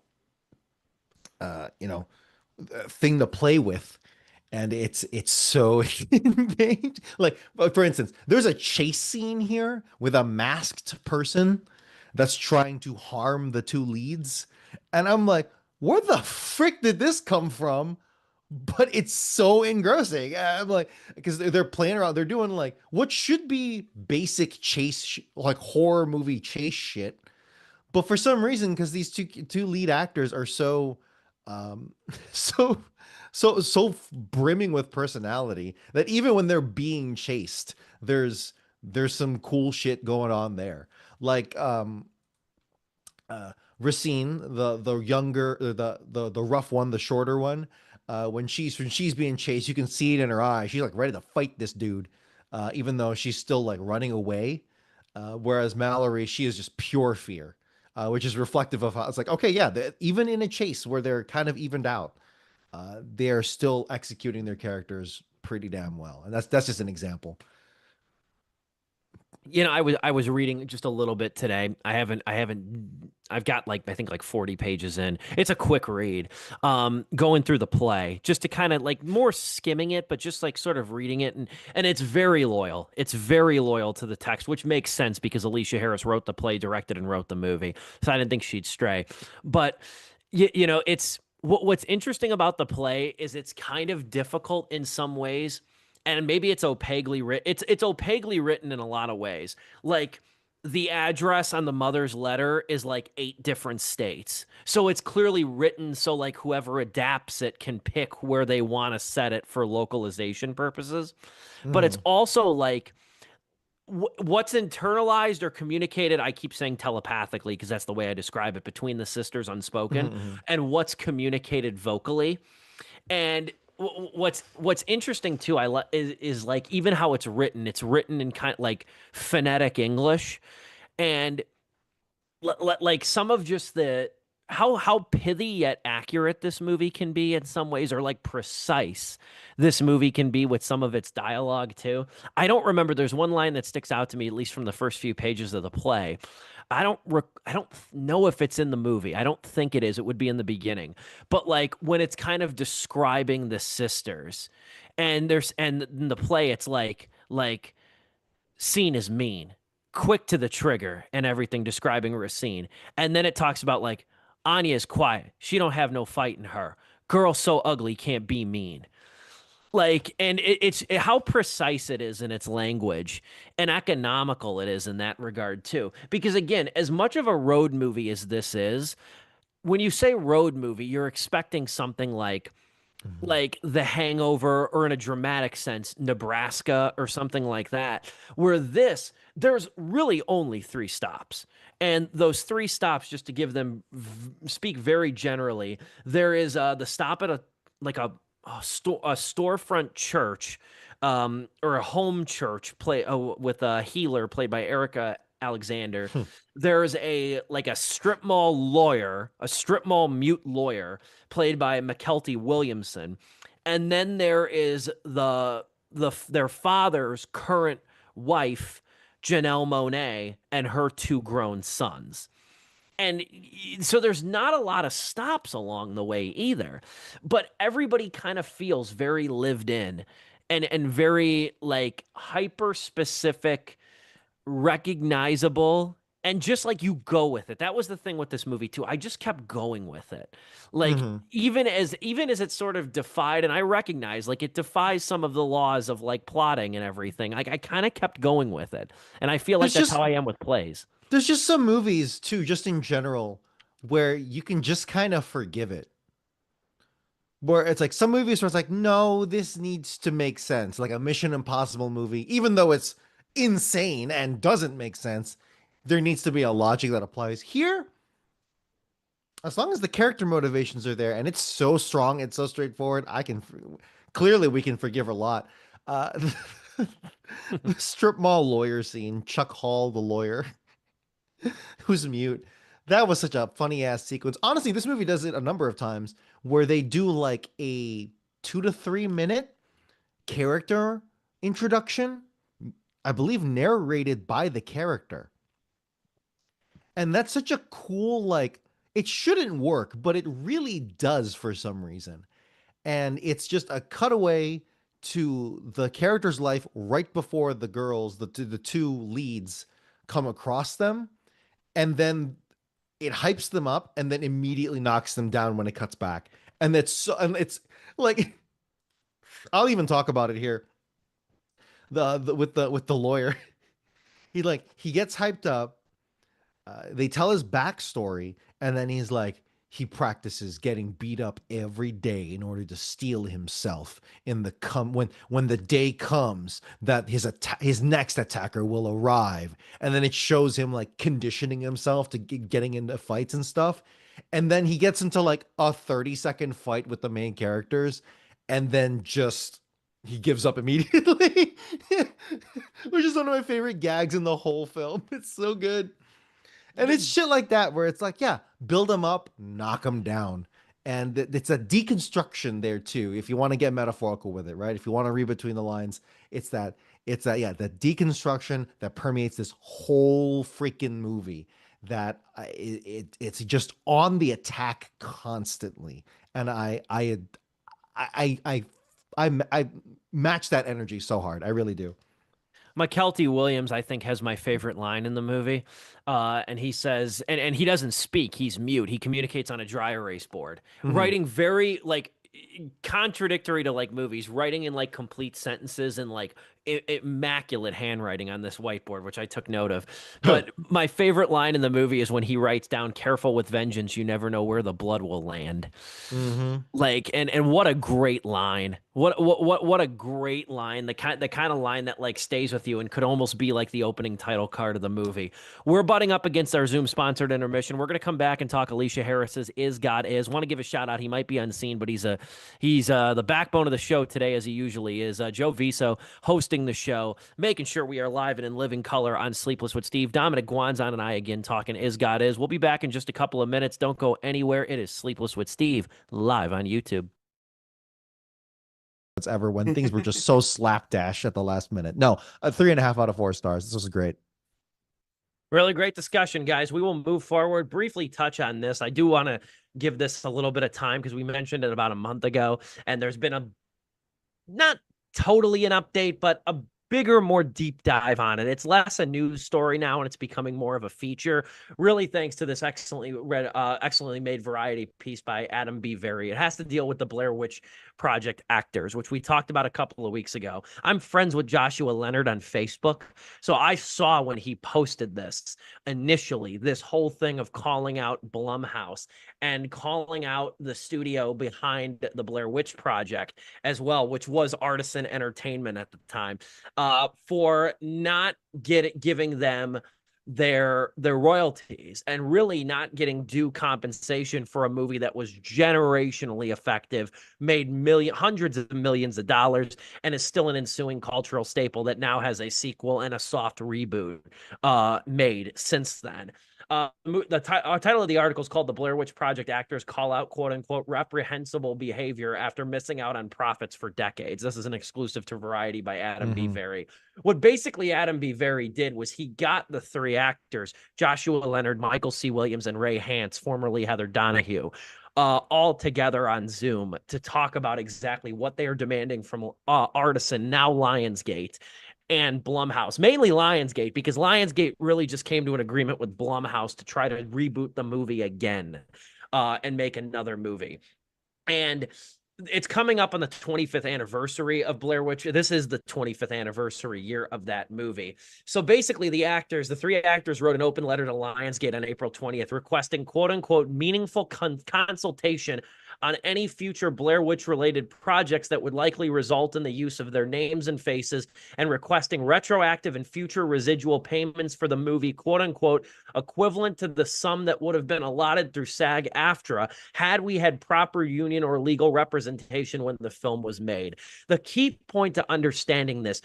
you know, thing to play with, and it's so ingrained. Like, for instance, there's a chase scene here with a masked person that's trying to harm the two leads, and I'm like, where the frick did this come from? But it's so engrossing. I'm like, because they're playing around, they're doing like what should be basic chase, like horror movie chase shit, but for some reason, because these two lead actors are so so so brimming with personality that even when they're being chased, there's some cool shit going on there. Like Racine, the younger, the rough one, the shorter one, when she's being chased, you can see it in her eye. She's like ready to fight this dude, even though she's still like running away. Whereas Mallory, she is just pure fear, which is reflective of how it's like, okay, yeah, even in a chase where they're kind of evened out, they're still executing their characters pretty damn well, and that's just an example. I was reading just a little bit today. I've got like I think like 40 pages in. It's a quick read. Going through the play just to kind of like more skimming it, but just like sort of reading it, and it's very loyal. It's very loyal to the text, which makes sense because Alicia Harris wrote the play, directed, and wrote the movie. So I didn't think she'd stray. But it's what's interesting about the play is it's kind of difficult in some ways, and maybe it's opaquely written. It's opaquely written in a lot of ways. Like the address on the mother's letter is like 8 different states. So it's clearly written so like whoever adapts it can pick where they want to set it for localization purposes. But it's Mm-hmm. also like what's internalized or communicated, I keep saying telepathically because that's the way I describe it, between the sisters unspoken, Mm-hmm. and what's communicated vocally. And what's interesting too, is like even how it's written. It's written in kind of like phonetic English, and like some of just how pithy yet accurate this movie can be in some ways, or like precise this movie can be with some of its dialogue too. I don't remember. There's one line that sticks out to me, at least from the first few pages of the play. I don't know if it's in the movie. I don't think it is. It would be in the beginning. But like when it's kind of describing the sisters, and in the play it's like scene is mean, quick to the trigger and everything, describing Racine. And then it talks about like Anya is quiet. She don't have no fight in her. Girl so ugly can't be mean. Like, and how precise it is in its language and economical it is in that regard too. Because again, as much of a road movie as this is, when you say road movie, you're expecting something like The Hangover, or in a dramatic sense, Nebraska or something like that. Where this, there's really only three stops. And those three stops, just to give them, speak very generally, there is the stop at a storefront church, or a home church with a healer played by Erica Alexander. There's a strip mall lawyer, a strip mall mute lawyer played by McKelty Williamson. And then there is their father's current wife, Janelle Monáe, and her two grown sons. And so there's not a lot of stops along the way either, but everybody kind of feels very lived in and very like hyper specific, recognizable, and just like you go with it. That was the thing with this movie too. I just kept going with it. Like even as it sort of defied, and I recognize like it defies some of the laws of like plotting and everything. Like I kind of kept going with it. And I feel like that's how I am with plays. There's just some movies too, just in general, where you can just kind of forgive it. Where it's like some movies where it's like, no, this needs to make sense. Like a Mission Impossible movie, even though it's insane and doesn't make sense, there needs to be a logic that applies. Here, as long as the character motivations are there and it's so strong, it's so straightforward, clearly we can forgive a lot. The strip mall lawyer scene, Chuck Hall, the lawyer, who's mute. That was such a funny ass sequence. Honestly, this movie does it a number of times where they do like a 2 to 3 minute character introduction, I believe narrated by the character. And that's such a cool, like, it shouldn't work, but it really does for some reason. And it's just a cutaway to the character's life right before the girls, the two leads, come across them. And then it hypes them up and then immediately knocks them down when it cuts back. And it's like, I'll even talk about it here. With the lawyer, he gets hyped up. They tell his backstory, and then he's like, he practices getting beat up every day in order to steel himself when the day comes that his next attacker will arrive. And then it shows him like conditioning himself to getting into fights and stuff. And then he gets into like a 30-second fight with the main characters, and then just he gives up immediately, which is one of my favorite gags in the whole film. It's so good. And it's shit like that where it's like, yeah, build them up, knock them down. And it's a deconstruction there too. If you want to get metaphorical with it, right? If you want to read between the lines, it's that that deconstruction that permeates this whole freaking movie, that it's just on the attack constantly. And I match that energy so hard. I really do. McKelty Williams, I think, has my favorite line in the movie. And he says, and he doesn't speak, he's mute. He communicates on a dry erase board, writing very like contradictory to like movies, writing in like complete sentences and like immaculate handwriting on this whiteboard, which I took note of. But my favorite line in the movie is when he writes down, "Careful with vengeance, you never know where the blood will land." Like, and what a great line. What a great line. The kind of line that like stays with you and could almost be like the opening title card of the movie. We're butting up against our Zoom sponsored intermission. We're going to come back and talk Alicia Harris's Is God Is. Want to give a shout out. He might be unseen, but he's the backbone of the show today, as he usually is. Joe Viso hosting hosting the show, making sure we are live and in living color on Sleepless with Steve. Dominic Guanzon and I again talking Is God Is. We'll be back in just a couple of minutes. Don't go anywhere. It is Sleepless with Steve live on YouTube. Ever when things were just so slapdash at the last minute. No, a 3.5 out of 4 stars. This was great. Really great discussion, guys. We will move forward, briefly touch on this. I do want to give this a little bit of time because we mentioned it about a month ago, and there's been a not totally an update, but a bigger, more deep dive on it. It's less a news story now, and it's becoming more of a feature. Really, thanks to this excellently made Variety piece by Adam B. Very. It has to deal with the Blair Witch Project actors, which we talked about a couple of weeks ago. I'm friends with Joshua Leonard on Facebook, so I saw when he posted this initially, this whole thing of calling out Blumhouse and calling out the studio behind the Blair Witch Project as well, which was Artisan Entertainment at the time, for not giving them their royalties and really not getting due compensation for a movie that was generationally effective, made hundreds of millions of dollars, and is still an ensuing cultural staple that now has a sequel and a soft reboot made since then. The title of the article is called "The Blair Witch Project Actors Call Out Quote Unquote Reprehensible Behavior After Missing Out on Profits for Decades." This is an exclusive to Variety by Adam B. Very. What basically Adam B. Very did was he got the three actors, Joshua Leonard, Michael C. Williams, and Ray Hance, formerly Heather Donahue, all together on Zoom to talk about exactly what they are demanding from Artisan, now Lionsgate, and Blumhouse, mainly Lionsgate, because Lionsgate really just came to an agreement with Blumhouse to try to reboot the movie again and make another movie. And it's coming up on the 25th anniversary of Blair Witch. This is the 25th anniversary year of that movie. So basically the three actors wrote an open letter to Lionsgate on April 20th requesting quote unquote meaningful consultation on any future Blair Witch related projects that would likely result in the use of their names and faces, and requesting retroactive and future residual payments for the movie, quote unquote, equivalent to the sum that would have been allotted through SAG-AFTRA had we had proper union or legal representation when the film was made. The key point to understanding this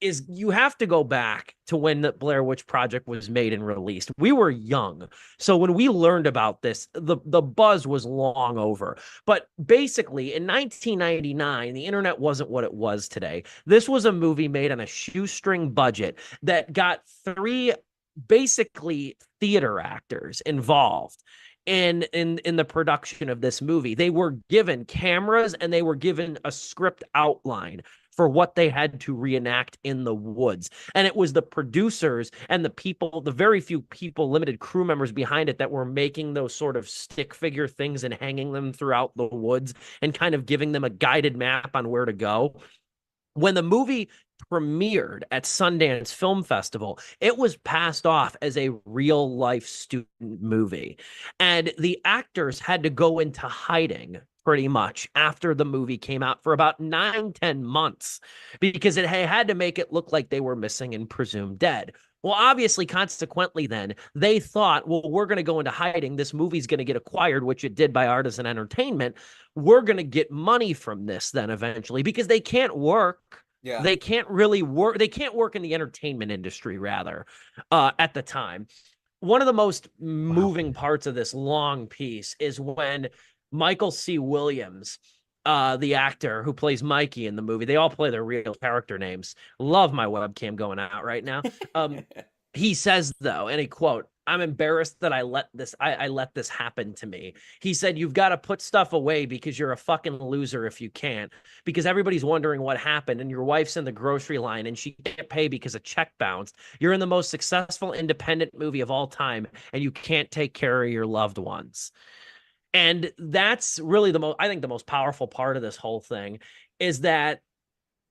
is you have to go back to when the Blair Witch Project was made and released. We were young. So when we learned about this, the buzz was long over. But basically, in 1999, the internet wasn't what it was today. This was a movie made on a shoestring budget that got three basically theater actors involved in the production of this movie. They were given cameras and they were given a script outline for what they had to reenact in the woods. And it was the producers and the very few people, limited crew members behind it, that were making those sort of stick figure things and hanging them throughout the woods and kind of giving them a guided map on where to go. When the movie premiered at Sundance Film Festival, it was passed off as a real life student movie. And the actors had to go into hiding pretty much after the movie came out for about 9-10 months because it had to make it look like they were missing and presumed dead. Well, obviously, consequently, then they thought, well, we're going to go into hiding. This movie's going to get acquired, which it did by Artisan Entertainment. We're going to get money from this then eventually, because they can't work. Yeah. They can't really work. They can't work in the entertainment industry, rather, at the time. One of the most moving parts of this long piece is when Michael C. Williams, the actor who plays Mikey in the movie, they all play their real character names. Love my webcam going out right now. He says, though, and I quote, "I'm embarrassed that I let this happen to me." He said, "You've got to put stuff away because you're a fucking loser if you can't, because everybody's wondering what happened, and your wife's in the grocery line and she can't pay because a check bounced. You're in the most successful independent movie of all time and you can't take care of your loved ones." And that's really I think the most powerful part of this whole thing is that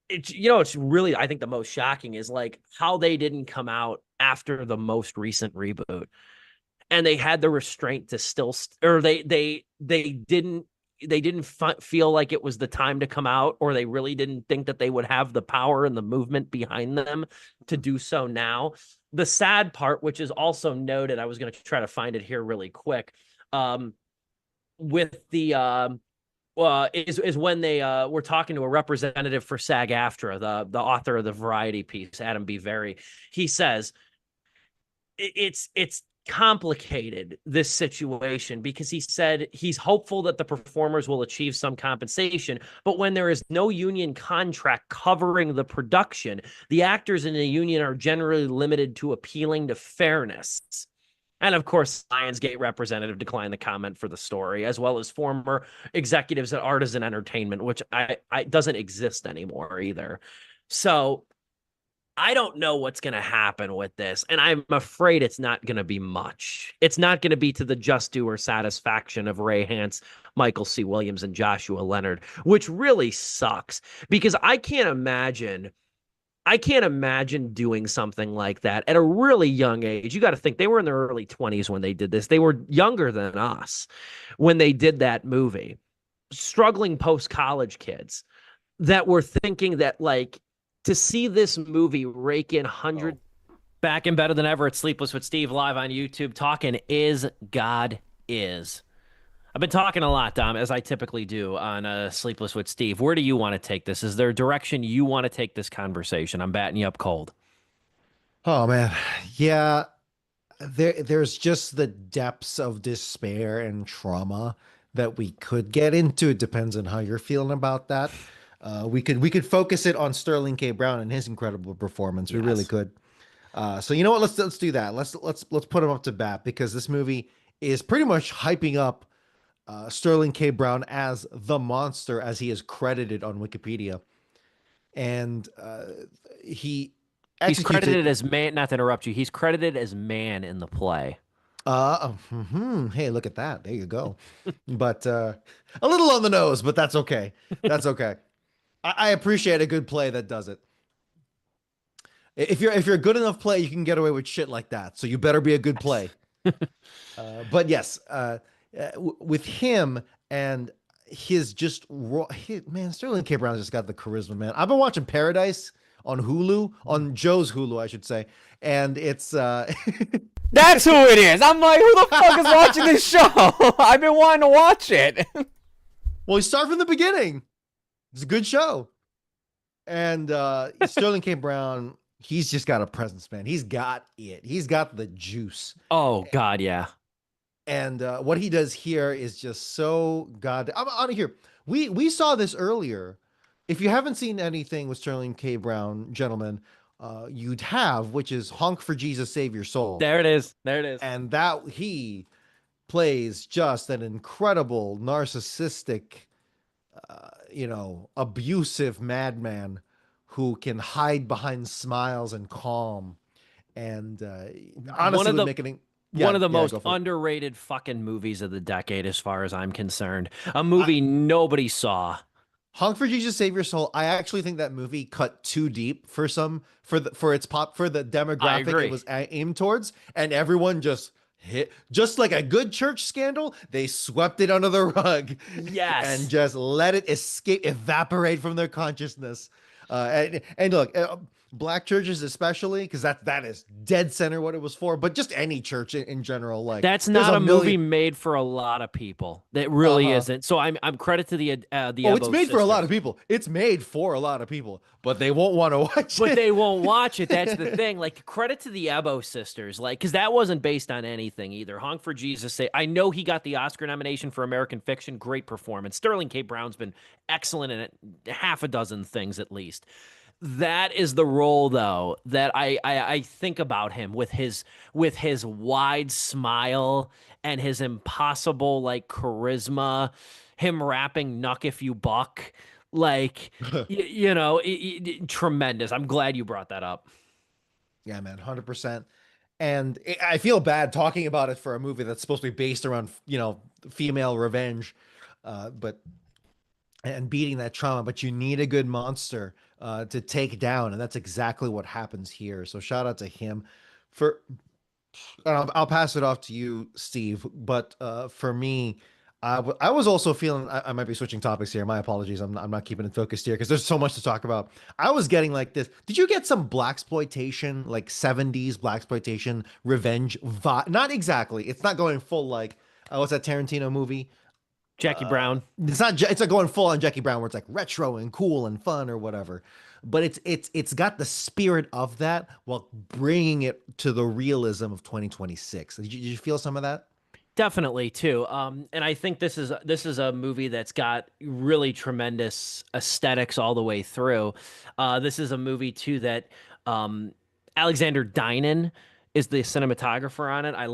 it's really, I think the most shocking is like how they didn't come out after the most recent reboot, and they had the restraint to still, or they didn't feel like it was the time to come out, or they really didn't think that they would have the power and the movement behind them to do so now. The sad part, which is also noted, I was going to try to find it here really quick, with the is when they were talking to a representative for SAG-AFTRA, the author of the Variety piece, Adam B. Very. He says it's complicated, this situation, because he said he's hopeful that the performers will achieve some compensation, but when there is no union contract covering the production, the actors in the union are generally limited to appealing to fairness. And of course, Lionsgate representative declined the comment for the story, as well as former executives at Artisan Entertainment, which I doesn't exist anymore either. So I don't know what's going to happen with this, and I'm afraid it's not going to be much. It's not going to be to the just due or satisfaction of Ray Hance, Michael C. Williams, and Joshua Leonard, which really sucks, because I can't imagine doing something like that at a really young age. You got to think they were in their early 20s when they did this. They were younger than us when they did that movie. Struggling post-college kids that were thinking that, like, to see this movie rake in hundred back and better than ever at Sleepless with Steve live on YouTube. Talking is God is. I've been talking a lot, Dom, as I typically do on Sleepless with Steve. Where do you want to take this? Is there a direction you want to take this conversation? I'm batting you up cold. Oh man, yeah. There's just the depths of despair and trauma that we could get into. It depends on how you're feeling about that. We could focus it on Sterling K. Brown and his incredible performance. We really could. So you know what? Let's do that. Let's put him up to bat, because this movie is pretty much hyping up Sterling K. Brown as the monster, as he is credited on Wikipedia, and he's credited as man. Not to interrupt you, he's credited as man in the play. Hey, look at that. There you go. But a little on the nose, but that's okay. That's okay. I appreciate a good play that does it. If you're a good enough play, you can get away with shit like that. So you better be a good play. But yes, with him and his just raw, man, Sterling K. Brown's just got the charisma, man. I've been watching Paradise on Hulu, on Joe's Hulu, I should say, and it's That's who it is. I'm like, who the fuck is watching this show? I've been wanting to watch it. Well, you start from the beginning. It's a good show. And Sterling K. Brown, he's just got a presence, man. He's got it. He's got the juice. Oh, God, yeah. And what he does here is just so God. I'm out of here. We saw this earlier. If you haven't seen anything with Sterling K. Brown, gentlemen, you'd have, which is Honk for Jesus, Save Your Soul. There it is. There it is. And that he plays just an incredible narcissistic, abusive madman who can hide behind smiles and calm. And honestly, one of the most underrated fucking movies of the decade, as far as I'm concerned. A movie nobody saw. Honk for Jesus, Save Your Soul. I actually think that movie cut too deep for the demographic it was aimed towards, and everyone just like a good church scandal. They swept it under the rug, yes, and just let it evaporate from their consciousness. And look, black churches especially, because that is dead center what it was for, but just any church in general. Like, that's not a movie made for a lot of people. That really isn't. So I'm credit to the it's made for a lot of people. It's made for a lot of people, but they won't want to watch it. But they won't watch it. That's the thing. Like, credit to the Ebo sisters, like, because that wasn't based on anything either. Honk for Jesus. I know he got the Oscar nomination for American Fiction. Great performance. Sterling K. Brown's been excellent in it, half a dozen things at least. That is the role, though, that I think about him with his wide smile and his impossible, like, charisma, him rapping "Nuck if you buck," like, tremendous. I'm glad you brought that up. Yeah, man, 100%. And I feel bad talking about it for a movie that's supposed to be based around, female revenge, and beating that trauma, but you need a good monster to take down, and that's exactly what happens here. So shout out to him. I'll pass it off to you, Steve. But for me, I was also feeling, I might be switching topics here. My apologies. I'm not keeping it focused here because there's so much to talk about. I was getting like this. Did you get some blaxploitation, like 70s blaxploitation revenge vibe? Not exactly. It's not going full like, what's that Tarantino movie? Jackie Brown. It's not going full on Jackie Brown where it's like retro and cool and fun or whatever, but it's got the spirit of that while bringing it to the realism of 2026. Did you feel some of that? Definitely too. And I think this is a movie that's got really tremendous aesthetics all the way through. This is a movie too that Alexander Dynan is the cinematographer on it. I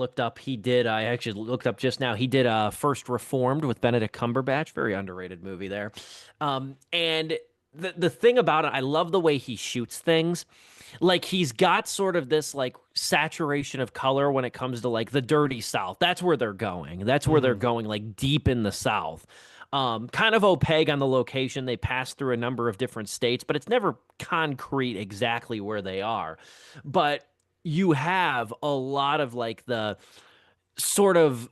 actually looked up just now. He did First Reformed with Benedict Cumberbatch, very underrated movie there. And the thing about it, I love the way he shoots things. Like he's got sort of this like saturation of color when it comes to like the dirty South. That's where they're going. That's where they're going, like deep in the South. Kind of opaque on the location. They pass through a number of different states, but it's never concrete exactly where they are. But you have a lot of like the sort of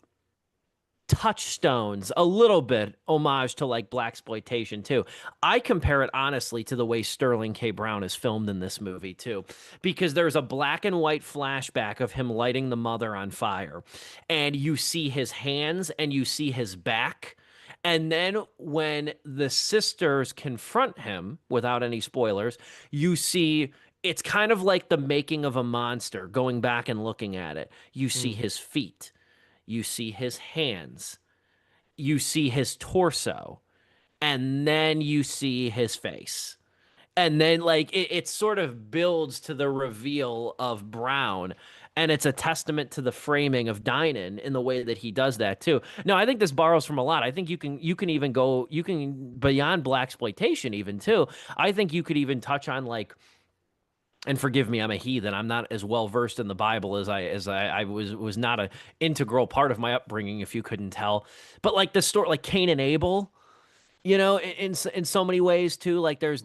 touchstones, a little bit homage to like blaxploitation too. I compare it honestly to the way Sterling K. Brown is filmed in this movie too, because there's a black and white flashback of him lighting the mother on fire, and you see his hands and you see his back. And then when the sisters confront him, without any spoilers, you see it's kind of like the making of a monster, going back and looking at it. You see his feet, you see his hands, you see his torso, and then you see his face. And then like it sort of builds to the reveal of Brown. And it's a testament to the framing of Dynan in the way that he does that too. Now, I think this borrows from a lot. I think you can even go beyond blaxploitation even too. I think you could even touch on like, and forgive me, I'm a heathen. I'm not as well versed in the Bible as I was not an integral part of my upbringing, if you couldn't tell. But like the story, like Cain and Abel, in so many ways too. Like there's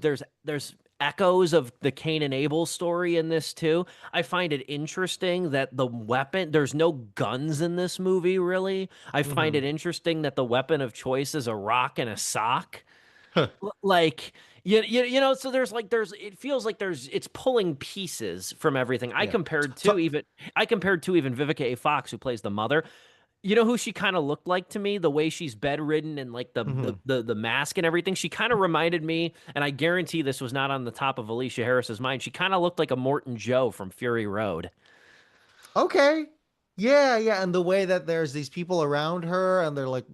echoes of the Cain and Abel story in this too. I find it interesting that the weapon, there's no guns in this movie really. I find it interesting that the weapon of choice is a rock and a sock. Like so there's it feels like it's pulling pieces from everything. I Yeah. compared to even Vivica A. Fox, who plays the mother. You know who she kind of looked like to me? The way she's bedridden and like the mask and everything. She kind of reminded me, and I guarantee this was not on the top of Alicia Harris's mind. She kind of looked like a Morton Joe from Fury Road. Okay. Yeah, yeah, and the way that there's these people around her, and they're like,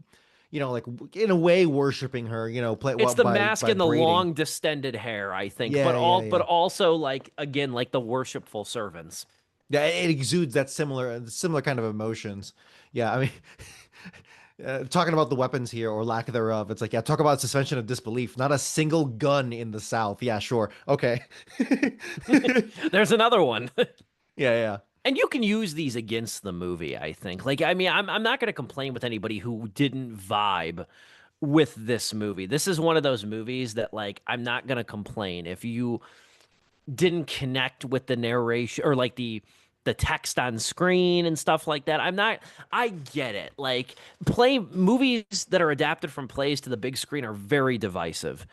like in a way worshiping her, play It's the by mask and the breeding. long distended hair, I think, Yeah, but yeah, yeah. but also like again like the worshipful servants. Yeah, it exudes that similar kind of emotions. Yeah, I mean, talking about the weapons here or lack thereof, it's like, yeah, talk about suspension of disbelief. Not a single gun in the South. Yeah, sure, okay. There's another one. Yeah, yeah. And you can use these against the movie, I think. Like, I mean, I'm not going to complain with anybody who didn't vibe with this movie. This is one of those movies that, like, I'm not going to complain if you didn't connect with the narration or like the text on screen and stuff like that. I get it. Like, play movies that are adapted from plays to the big screen are very divisive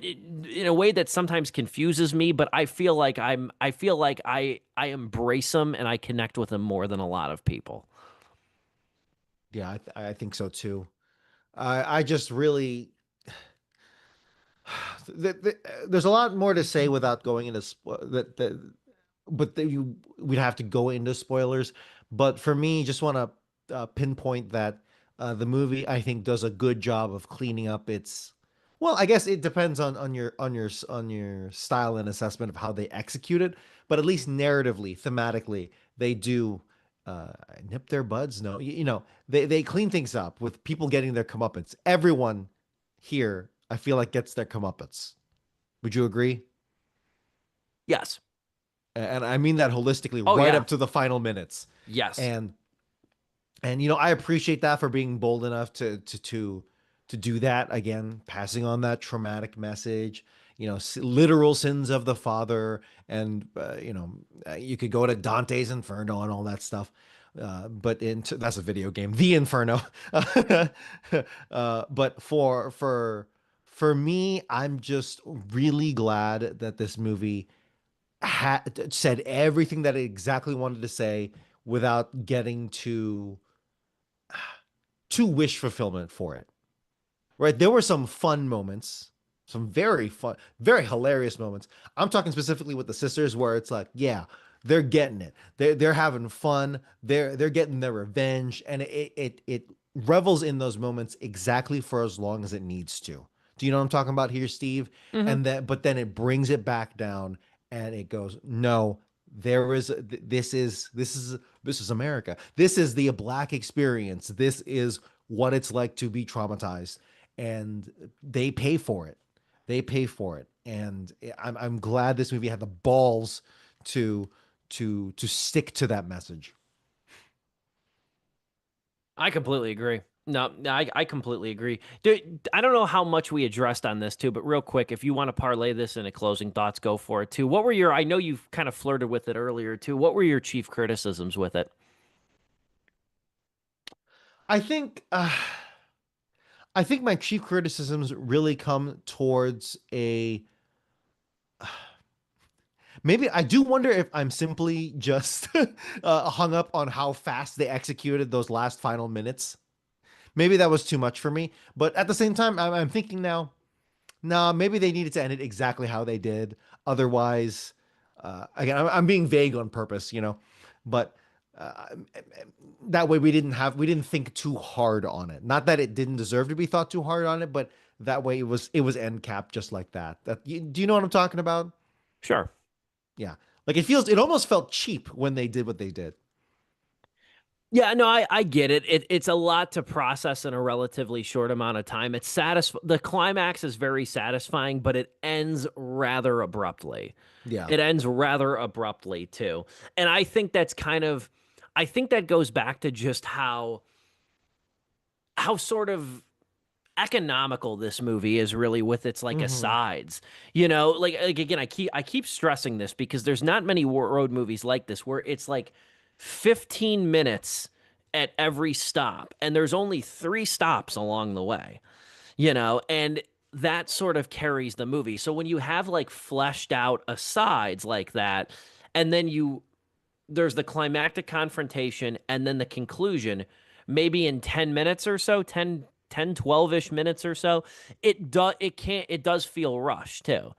in a way that sometimes confuses me, but I feel like I embrace them and I connect with them more than a lot of people. Yeah, I think so too. I just really there's a lot more to say without going into we'd have to go into spoilers. But for me, just want to pinpoint that the movie I think does a good job of cleaning up its. Well, I guess it depends on your style and assessment of how they execute it, but at least narratively, thematically, they do nip their buds. No, they clean things up with people getting their comeuppance. Everyone here, I feel like, gets their comeuppance. Would you agree? Yes. And I mean that holistically, Oh, right yeah. up to the final minutes. Yes. And I appreciate that for being bold enough to do that again, passing on that traumatic message, literal sins of the father. And, you could go to Dante's Inferno and all that stuff. But that's a video game, The Inferno. But for me, I'm just really glad that this movie said everything that it exactly wanted to say without getting to wish fulfillment for it. right? There were some fun moments, some very fun, very hilarious moments. I'm talking specifically with the sisters where it's like, yeah, they're getting it. They're having fun. They're getting their revenge, and it revels in those moments exactly for as long as it needs to. Do you know what I'm talking about here, Steve? Hmm. But then it brings it back down, and it goes, no, this is America. This is the black experience. This is what it's like to be traumatized, and they pay for it. They pay for it, and I'm glad this movie had the balls to to stick to that message. I completely agree. No, I completely agree. Dude, I don't know how much we addressed on this too, but real quick, if you want to parlay this into closing thoughts, go for it too. What were your, I know you've kind of flirted with it earlier too. What were your chief criticisms with it? I think I think my chief criticisms really come towards a maybe I do wonder if I'm simply just hung up on how fast they executed those last final minutes. Maybe that was too much for me, but at the same time, I'm thinking now, nah, maybe they needed to end it exactly how they did. Otherwise, again, I'm being vague on purpose, but uh, that way we didn't think too hard on it. Not that it didn't deserve to be thought too hard on it, but that way it was end cap just like that. Do you know what I'm talking about? Sure. Yeah, like it almost felt cheap when they did what they did. Yeah, no, I get it. It's a lot to process in a relatively short amount of time. It's the climax is very satisfying, but it ends rather abruptly. Yeah. It ends rather abruptly too. And I think that's kind of I think that goes back to just how sort of economical this movie is really with its like Hmm. asides. You know, like again, I keep stressing this because there's not many road movies like this where it's like 15 minutes at every stop and there's only 3 stops along the way. And that sort of carries the movie. So when you have like fleshed out asides like that and then there's the climactic confrontation and then the conclusion maybe in 10 minutes or so, 12ish minutes or so, it does feel rushed too.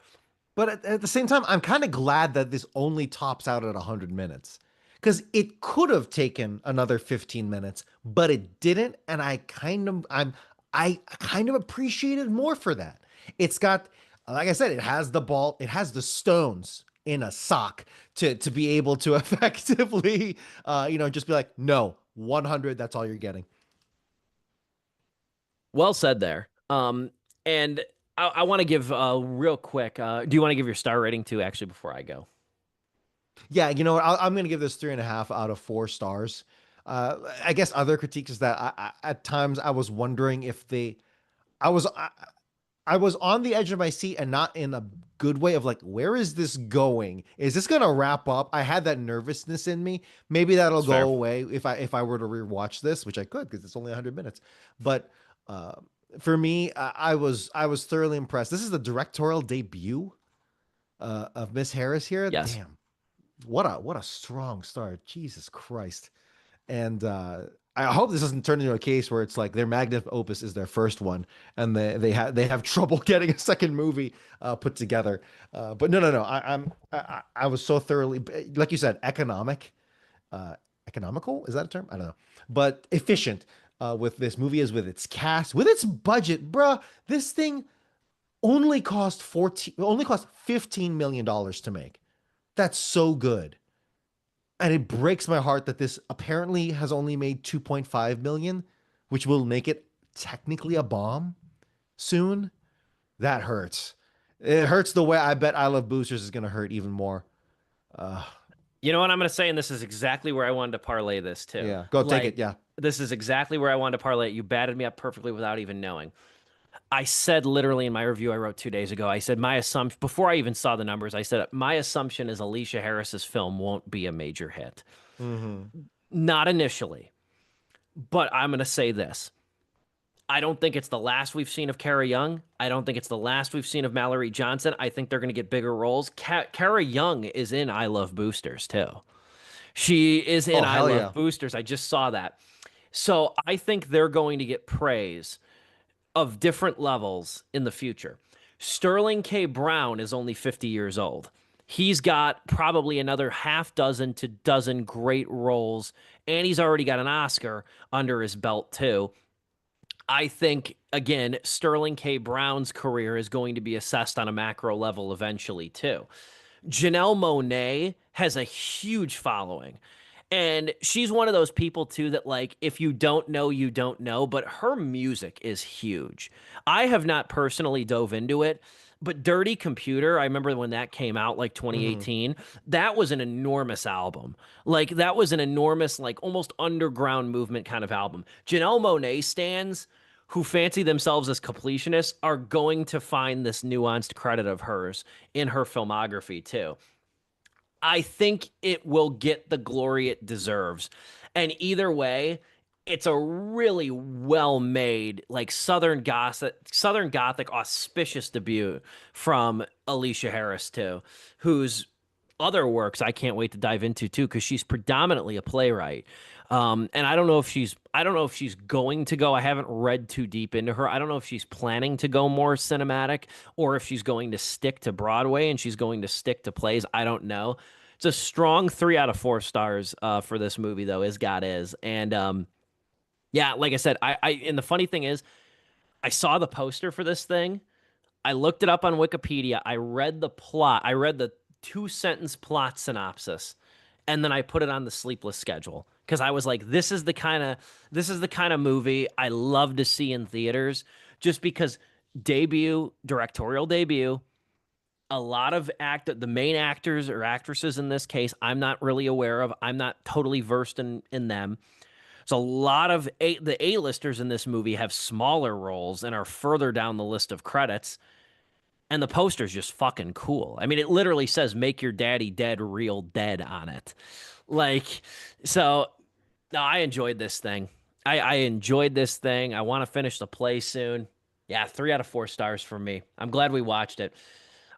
But at the same time, I'm kind of glad that this only tops out at 100 minutes because it could have taken another 15 minutes, but it didn't, and I kind of appreciated more for that. It's got, like I said, it has the ball, it has the stones in a sock to be able to effectively, just be like, no, 100, that's all you're getting. Well said there. And I want to give real quick. Do you want to give your star rating too? Actually, before I go. Yeah, you know what? I'm going to give this 3.5 out of 4 stars. I guess other critiques is that at times I was wondering if I was, I was on the edge of my seat and not in a good way of like, where is this going? Is this going to wrap up? I had that nervousness in me. Maybe that'll It's go fair. away if I were to rewatch this, which I could because it's only 100 minutes. But uh, for me, I was thoroughly impressed. This is the directorial debut of Miss Harris here. Yes. Damn, what a strong start. Jesus Christ. And I hope this doesn't turn into a case where it's like their magnum opus is their first one, and they have trouble getting a second movie put together. But no. I was so thoroughly, like you said, uh, economical, is that a term? I don't know, but efficient with this movie is with its cast, with its budget, bruh. This thing only cost $15 million to make. That's so good. And it breaks my heart that this apparently has only made 2.5 million, which will make it technically a bomb soon. That hurts. It hurts the way I bet I Love Boosters is going to hurt even more. Uh, You know what I'm going to say, and this is exactly where I wanted to parlay this too. yeah, go take it. Like, Yeah. this is exactly where I wanted to parlay it. You batted me up perfectly without even knowing. I said literally in my review I wrote 2 days ago, I said my assumption, before I even saw the numbers, I said my assumption is Alicia Harris's film won't be a major hit. Mm-hmm. Not initially, but I'm going to say this. I don't think it's the last we've seen of Kara Young. I don't think it's the last we've seen of Mallory Johnson. I think they're going to get bigger roles. Kara Young is in I Love Boosters too. She is in Oh, I hell Love yeah. Boosters. I just saw that. So I think they're going to get praise of different levels in the future. Sterling K. Brown is only 50 years old. He's got probably another half dozen to dozen great roles, and he's already got an Oscar under his belt, too. I think, again, Sterling K. Brown's career is going to be assessed on a macro level eventually, too. Janelle Monáe has a huge following. And she's one of those people, too, that, like, if you don't know, you don't know. But her music is huge. I have not personally dove into it, but Dirty Computer, I remember when that came out, like 2018, that was an enormous album. Like, that was an enormous, like, almost underground movement kind of album. Janelle Monáe stans who fancy themselves as completionists are going to find this nuanced credit of hers in her filmography, too. I think it will get the glory it deserves. And either way, it's a really well-made, like Southern Gothic auspicious debut from Alicia Harris too, whose other works I can't wait to dive into too, because she's predominantly a playwright. And I don't know if she's going to go. I haven't read too deep into her. I don't know if she's planning to go more cinematic or if she's going to stick to Broadway and she's going to stick to plays. I don't know. It's a strong 3 out of 4 stars for this movie, though, as God is. And yeah, like I said, and the funny thing is, I saw the poster for this thing. I looked it up on Wikipedia. I read the plot. I read the 2-sentence plot synopsis, and then I put it on the Sleepless schedule because I was like, this is the kind of movie I love to see in theaters, just because directorial debut. A lot of the main actors or actresses in this case, I'm not really aware of. I'm not totally versed in them. So a lot of the A-listers in this movie have smaller roles and are further down the list of credits. And the poster's just fucking cool. I mean, it literally says "Make Your Daddy Dead Real Dead" on it. Like, so no, I enjoyed this thing. I enjoyed this thing. I want to finish the play soon. Yeah, 3 out of 4 stars for me. I'm glad we watched it.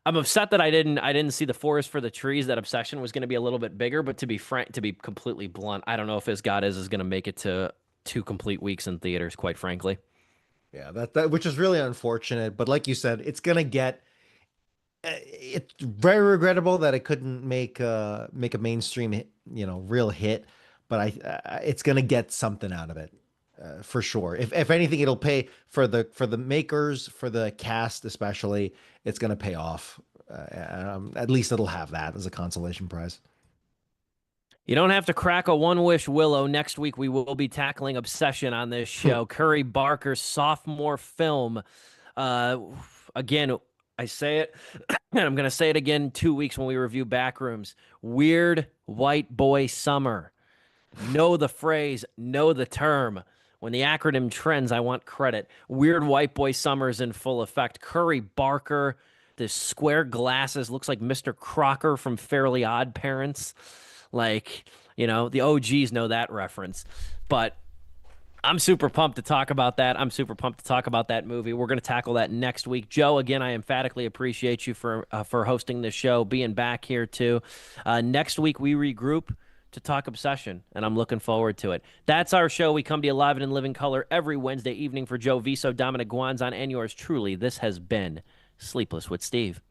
I'm upset that I didn't see The Forest for the Trees. That obsession was going to be a little bit bigger, but to be completely blunt, I don't know if As God is going to make it to 2 complete weeks in theaters, quite frankly. Yeah, that which is really unfortunate. But like you said, it's gonna get. It's very regrettable that it couldn't make a mainstream hit, real hit. But it's gonna get something out of it, for sure. If anything, it'll pay for the makers, for the cast especially. It's gonna pay off. At least it'll have that as a consolation prize. You don't have to crack a one-wish, Willow. Next week, we will be tackling Obsession on this show. Curry Barker's sophomore film. Again, I say it, and I'm going to say it again in 2 weeks when we review Backrooms. Weird White Boy Summer. Know the phrase, know the term. When the acronym trends, I want credit. Weird White Boy Summer is in full effect. Curry Barker, this square glasses, looks like Mr. Crocker from Fairly Odd Parents. Like, the OGs know that reference. But I'm super pumped to talk about that. I'm super pumped to talk about that movie. We're going to tackle that next week. Joe, again, I emphatically appreciate you for hosting this show, being back here too. Next week, we regroup to talk Obsession, and I'm looking forward to it. That's our show. We come to you live and in living color every Wednesday evening. For Joe Viso, Dominic Guanzon, and yours truly, this has been Sleepless with Steve.